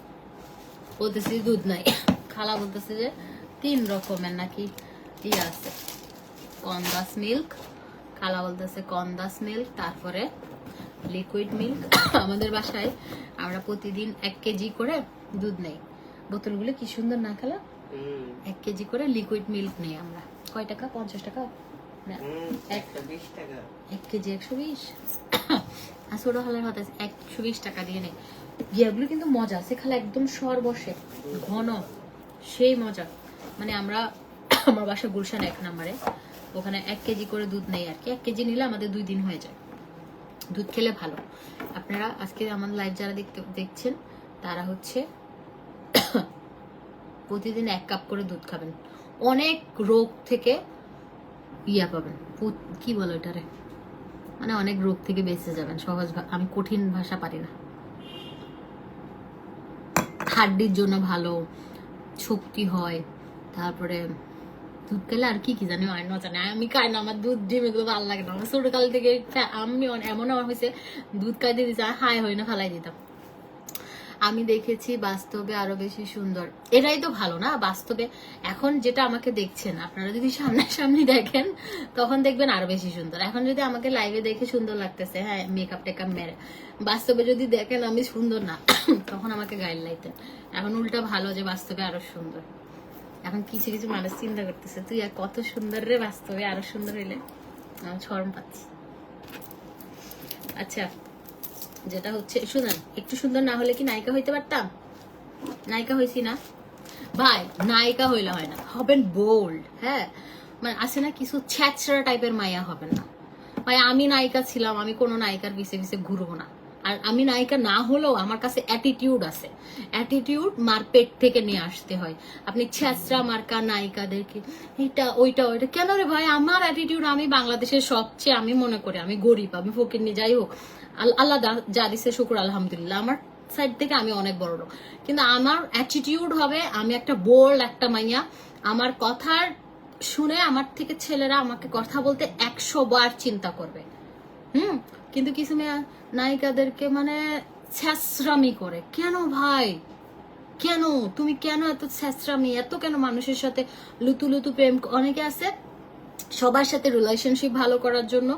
বলতেছি দুধ নাই। খালা বলতেছে যে 3 রকমের নাকি আছে, কন্দাস মিল্ক। খালা বলতেছে কন্দাস মিল্ক, তারপরে লিকুইড মিল্ক। আমাদের বাসায় আমরা প্রতিদিন 1 কেজি করে দুধ নেই। বোতলগুলো কি সুন্দর না খালা? 1 কেজি করে লিকুইড মিল্ক নেই আমরা। কয় টাকা? 50 টাকা না, 120 টাকা। 1 কেজি 120। আর ছোট খালার হাতে 120 টাকা দিয়ে নেই। গিয়াগুলো কিন্তু মজা আছে খালা, একদম সর বসে ঘন, সেই মজা। মানে আমরা আমার বাসা গুলশান 1 নম্বরে, ওখানে 1 কেজি করে দুধ নেই আর কি। 1 কেজি নিলে আমাদের 2 দিন হয়ে যায়। দুধ খেলে ভালো। আপনারা আজকে আমার লাইভ যারা দেখছেন তারা হচ্ছে প্রতিদিন 1 কাপ করে দুধ খাবেন, অনেক রোগ থেকে পাবেন। কি বলো এটারে, মানে অনেক রোগ থেকে বেঁচে যাবেন। সহজ, আমি কঠিন ভাষা পারি না। হাড্ডির জন্য ভালো, শক্তি হয়। তারপরে দুধ খেলে আর কি কি জানি হয় না জানি, আমি খাই না, আমার দুধ ডিম এগুলো ভালো লাগে না। আমার ছোটকাল থেকে আমি এমন আমার হয়েছে দুধ খাইতে দিতে হাই হয় না, ফালাই দিতাম। আমি দেখেছি বাস্তবে আরো বেশি সুন্দর। এটাই তো ভালো না বাস্তবে। এখন যেটা আমাকে দেখছেন, আপনারা যদি সামনাসামনি দেখেন তখন দেখবেন আরো বেশি সুন্দর। এখন যদি আমাকে লাইভে দেখে সুন্দর লাগতেছে, হ্যাঁ মেকআপ টেকআপ মেরে, বাস্তবে যদি দেখেন আমি সুন্দর না, তখন আমাকে গাইড লাইতেন। এখন উল্টা ভালো যে বাস্তবে আরো সুন্দর। এখন কিছু কিছু মানুষ চিন্তা করতেছে তুই আর কত সুন্দর রে, বাস্তবে আরো সুন্দর হইলে। আমি শরম পাচ্ছি। আচ্ছা, যেটা হচ্ছে শুনেন, একটু সুন্দর না হলে কি নায়িকা হইতে পারতাম? নায়িকা হয়েছি না ভাই, নায়িকা হইলে হয় না, হবেন বোল্ড। হ্যাঁ, মানে আছে না কিছু ছ্যাচরা টাইপের মাইয়া হবেন না ভাই। আমি নায়িকা ছিলাম, আমি কোনো নায়িকার পিছে পিছে ঘুরবো না। আর আমি নায়িকা না হলেও আমার কাছে অ্যাটিটিউড আছে। অ্যাটিটিউড মার পেট থেকে নিয়ে আসতে হয়। আপনি ছ্যাচরা মার্কা নায়িকাদেরকে এটা ওইটা ওইটা কেন রে ভাই? আমার অ্যাটিটিউড, আমি বাংলাদেশের সবচেয়ে, আমি মনে করি আমি গরিব, আমি ফকিরনি, যাই হোক আল্লাহ যা দিছে শুকুর আলহামদুলিল্লাহ, আমার সাইড থেকে আমি অনেক বড় লোক। কিন্তু আমার অ্যাটিটিউড হবে আমি একটা বোল্ড একটা মাইয়া। আমার কথার শুনে আমার থেকে ছেলেরা আমাকে কথা বলতে 100 বার চিন্তা করবে। কিন্তু কিছু মেয়ে নায়িকাদেরকে মানে ছ্যাচরামি করে। কেন ভাই, কেন তুমি কেন এত ছ্যাচরামি, এত কেন মানুষের সাথে লুতু লুতু প্রেম? অনেকে আছে সবার সাথে রিলেশনশিপ ভালো করার জন্য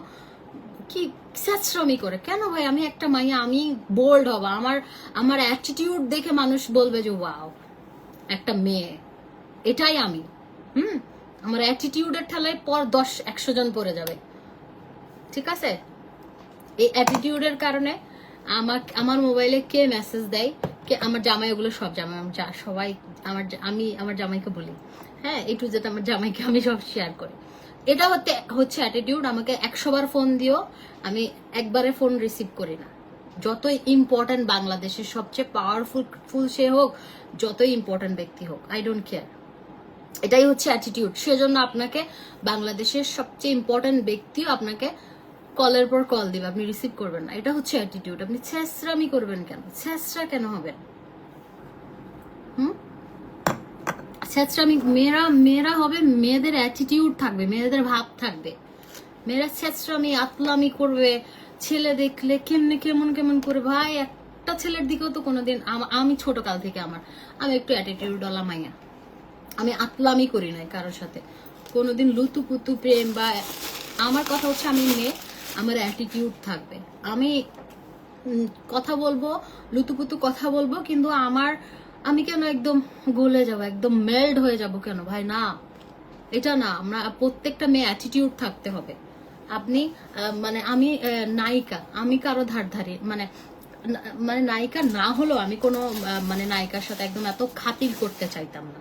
কি ছ্যাচরামি করে। কেন ভাই? আমি একটা মাইয়া, আমি বোল্ড হব, আমার অ্যাটিটিউড দেখে মানুষ বলবে যে ওয়াও একটা মেয়ে, এটাই আমি। আমার অ্যাটিটিউডের ঠেলায় পর 10-100 জন পড়ে যাবে। ঠিক আছে? এই অ্যাটিটিউডের কারণে আমার মোবাইলে কে মেসেজ দেয়, আমার জামাই, ওগুলো সব জামাই সবাই আমি আমার জামাইকে বলি, হ্যাঁ A to Z আমার জামাইকে আমি সব শেয়ার করি। এটা হচ্ছে অ্যাটিটিউড। আমাকে 100 বার ফোন দিও, আমি একবারে ফোন রিসিভ করি না। যতই ইম্পর্টেন্ট বাংলাদেশের সবচেয়ে পাওয়ারফুল সে হোক, যতই ইম্পর্টেন্ট ব্যক্তি হোক, আই ডোন্ট কেয়ার। এটাই হচ্ছে অ্যাটিটিউড। সেজন্য আপনাকে বাংলাদেশের সবচেয়ে ইম্পর্টেন্ট ব্যক্তিও আপনাকে কলের পর কল দিবে, আপনি রিসিভ করবেন না। এটা হচ্ছে অ্যাটিটিউড। আপনি ছেঁচড়ামি করবেন কেন? ছেঁচড়া কেন হবেন? ছেঁচড়ামি মেয়েরা হবে, মেয়েদের অ্যাটিটিউড থাকবে, মেয়েদের ভাব থাকবে। মেয়েরা ছেঁচড়ামি আতলামি করবে, ছেলে দেখলে কেমন করে। ভাই একটা ছেলের দিকেও তো কোনোদিন, আমি ছোট কাল থেকে আমি একটু অ্যাটিটিউডওয়ালা মাইয়া। আমি আতলামি করি নাই কারোর সাথে কোনোদিন, লুতুপুতু প্রেম বা। আমার কথা হচ্ছে আমি মেয়ে, আমার অ্যাটিটিউড থাকবে। আমি কথা বলবো, লুতুপুতু কথা বলবো, কিন্তু আমি কেন একদম গলে যাব, একদম মেল্ড হয়ে যাব কেন? ভাই না, এটা না। আমরা প্রত্যেকটা মেয়ে অ্যাটিটিউড থাকতে হবে। আপনি মানে আমি নায়িকা, আমি কারো ধারি মানে নায়িকা না হলেও আমি কোনো মানে নায়িকার সাথে একদম এত খাতির করতে চাইতাম না।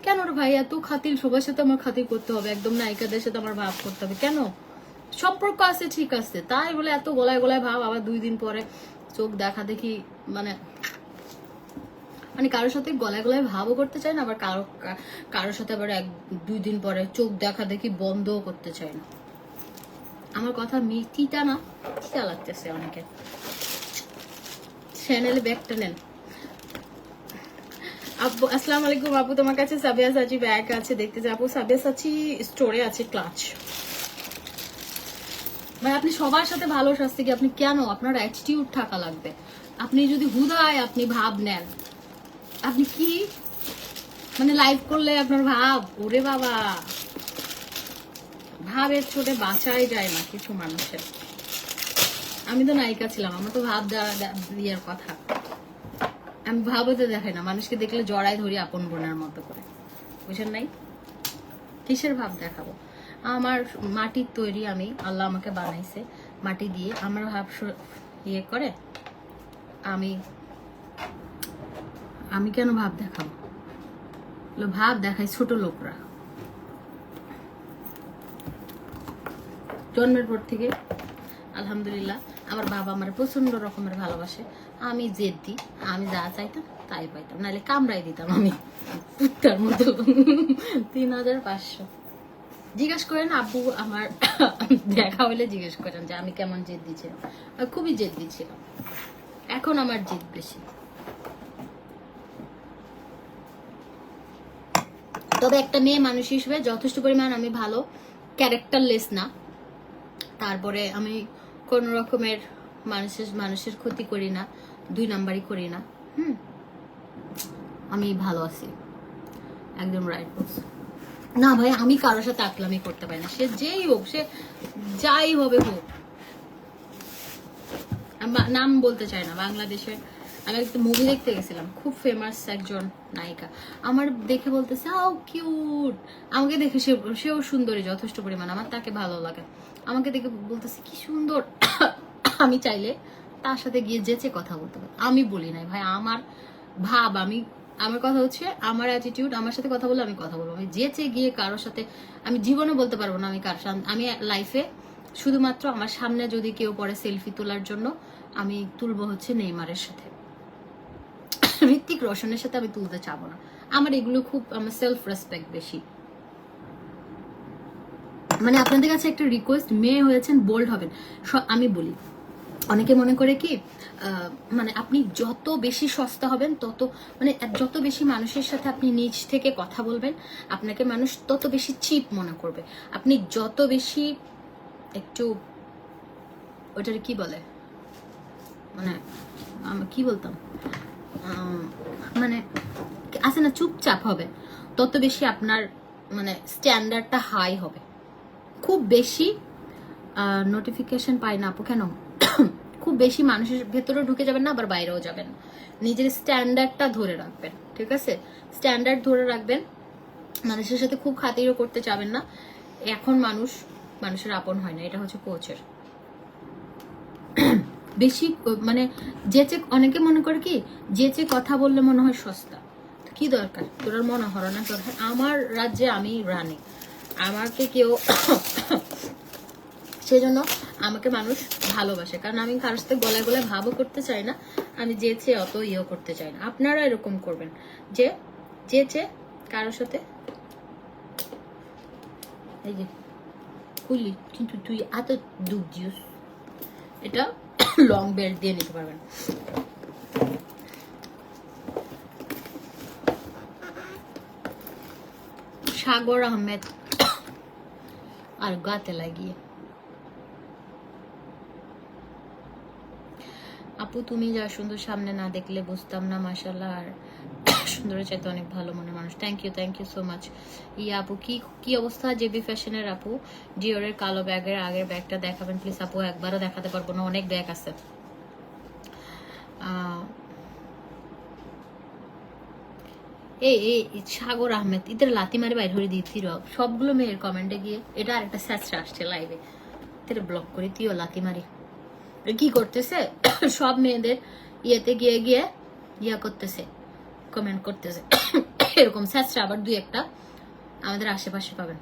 কেন রে ভাই এত খাতির? সবার সাথে আমার খাতির করতে হবে? একদম নায়িকাদের সাথে আমার ভাব করতে হবে কেন? সম্পর্ক আছে, ঠিক আছে, তাই বলে এত গলায় ভাব, আবার 2 দিন পরে চোখ দেখা দেখি মানে কারোর সাথে গলায় ভাবও করতে চাই না, আবার কারোর সাথে আবার 1-2 দিন পরে চোখ দেখা দেখি বন্ধও করতে চাই না। আমার কথা তিতা না? তিতা লাগতেছে অনেকে। চ্যানেলে ব্যাগটা নেন। আপু আসসালামু আলাইকুম। আপু তোমার কাছে সাবিয়া সাচি ব্যাগ আছে দেখতেছে? আপু সাবিয়া সাচি স্টোরে আছে, ক্লাচ। মানে আপনি সবার সাথে ভালো সাজতে কি আপনি কেন? আপনার অ্যাটিটিউড থাকা লাগবে। আপনি যদি হুদায় আপনি ভাব নেন, আপনি কি মানে লাইভ করলে আপনার ভাব, ওরে বাবা, ভাবের ছোটে বাঁচাই যায় না কিছু মানুষের। আমি তো নায়িকা ছিলাম, আমার তো ভাব দেওয়ার কথা। আমি ভাবতে দেখাই না, মানুষকে দেখলে জড়াই ধরি আপন বোনের মতো করে, বুঝেন নাই? কিসের ভাব দেখাবো? আমার মাটির তৈরি, আমি, আল্লাহ আমাকে বানাইছে মাটি দিয়ে, আমার ভাব ইয়ে করে। আমি কেন ভাব দেখাবো? ভাব দেখাই ছোট লোকরা। জন্মের পর থেকে আলহামদুলিল্লাহ আমার বাবা আমার প্রচন্ড রকমের ভালোবাসে। আমি জেদ্দি, আমি যা চাইতাম তাই পাইতাম, নাহলে কামড়াই দিতাম আমি কুত্তার মতো। 3500 জিজ্ঞাসা করেন আব্বু আমার দেখা হলে জিজ্ঞেস করেন যে আমি কেমন জেদ্দি ছিলাম। খুবই জেদ্দি ছিলাম, এখন আমার জেদ বেশি। তবে একটা মেয়ে মানুষ হিসেবে যথেষ্ট পরিমাণ আমি ভালো, ক্যারেক্টারলেস না। তারপরে আমি কোন রকমের মানুষের ক্ষতি করি না, 2 নাম্বারই করি না। আমি ভালো আছি, একদম রাইট বলছি। না ভাই, আমি কারোর সাথে আকলামি করতে পারি না, সে যেই হোক, সে যাই হবে হোক। নাম বলতে চাই না। বাংলাদেশের আমি একটা মুভি দেখতে গেছিলাম, খুব ফেমাস একজন নায়িকা, আমার দেখে বলতেছে হাউ কিউট। আমাকে দেখে সেও সুন্দরী যথেষ্ট পরিমাণ, আমার তাকে ভালো লাগে। আমাকে দেখে বলতেছে কি সুন্দর। আমি চাইলে তার সাথে গিয়ে যেচে কথা বলতে পারি। আমি বলি নাই ভাই, আমার ভাব, আমার কথা হচ্ছে আমার অ্যাটিটিউড। আমার সাথে কথা বলে আমি কথা বলবো, আমি যেচে গিয়ে কারোর সাথে আমি জীবনে বলতে পারবো না আমি কার সাথে। আমি লাইফে শুধুমাত্র আমার সামনে যদি কেউ পড়ে সেলফি তোলার জন্য, আমি তুলবো হচ্ছে নেইমারের সাথে, ঋত্বিক রোশনের সাথে আমি তুলতে চাবো না। আমার এগুলো খুব, আমার সেলফ রেসপেক্ট বেশি। মানে আপনাদের কাছে একটা রিকোয়েস্ট, মেয়ে হয়েছেন বোল্ড হবেন। আমি বলি, অনেকে মনে করে কি মানে আপনি যত বেশি সস্তা হবেন তত, মানে যত বেশি মানুষের সাথে আপনি নিজ থেকে কথা বলবেন, আপনাকে মানুষ তত বেশি চিপ মনে করবে। আপনি যত বেশি একটু, ওটার কি বলে, মানে কি বলতাম, মানে আছে না, চুপচাপ হবে, তত বেশি আপনার মানে স্ট্যান্ডার্ডটা হাই হবে। খুব বেশি নোটিফিকেশন পাই না আপু কেন? খুব বেশি মানুষের ভেতরে ঢুকে যাবেন না, আবার বাইরেও যাবেন না। নিজের স্ট্যান্ডার্ডটা ধরে রাখবেন, ঠিক আছে? স্ট্যান্ডার্ড ধরে রাখবেন, মানুষের সাথে খুব খাতিরও করতে চাবেন না। এখন মানুষের আপন হয় না, এটা হচ্ছে কোচের। বেশি মানে যেচে অনেকে মনে করে কি যেচে কথা বললে মনে হয় সস্তা, কি দরকার তোর মনে হলো না তোর? আমার রাজ্যে আমি রানী, আমাকে কেউ সেজন্য আমাকে মানুষ ভালোবাসে, কারণ আমি কারোর সাথে গলায় গলায় ভাবও করতে চাই না, আমি যেচে অত ইয়েও করতে চাই না। আপনারা এরকম করবেন যে যেচে কারোর সাথে এই যে কুলি, কিন্তু তুই এত দুধ দিস, এটা লং বেল্ট দিয়ে নিতে পারবেন। সাগর আহমেদ আর গাতে লাগিয়ে, আপু তুমি যা সুন্দর, সামনে না দেখলে বুঝতাম না, মাশাআল্লাহ, আর সুন্দরের চাইতে অনেক ভালো মনে মানুষ। Thank you so much. Yeah আপু কি অবস্থা? জেবি ফ্যাশনের আপু ডিওরের কালো ব্যাগের আগের ব্যাগটা দেখাবেন প্লিজ আপু। একবারও দেখাতে পারবো না, অনেক ব্যাগ আছে। এই সাগর আহমেদ ইদের লাতি মারি বাইর হয়ে দিয়েছি, সবগুলো মেয়ের কমেন্টে গিয়ে এটা আরেকটা স্যাচরা আসছে লাইভে, তোর ব্লক করে তুইও লাতি মারি। কি করতেছে সব মেয়েদের ইয়েতে গিয়ে গিয়ে ইয়া করতেছে, কমেন্ট করতেছে। এরকম স্যাচরা আবার দুই একটা আমাদের আশেপাশে পাবেন।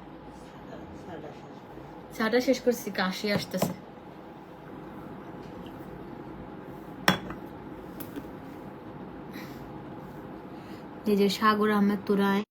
চাটা শেষ করছি, কাশি আসতেছে। এই যে সাগর আহমেদ তুরাই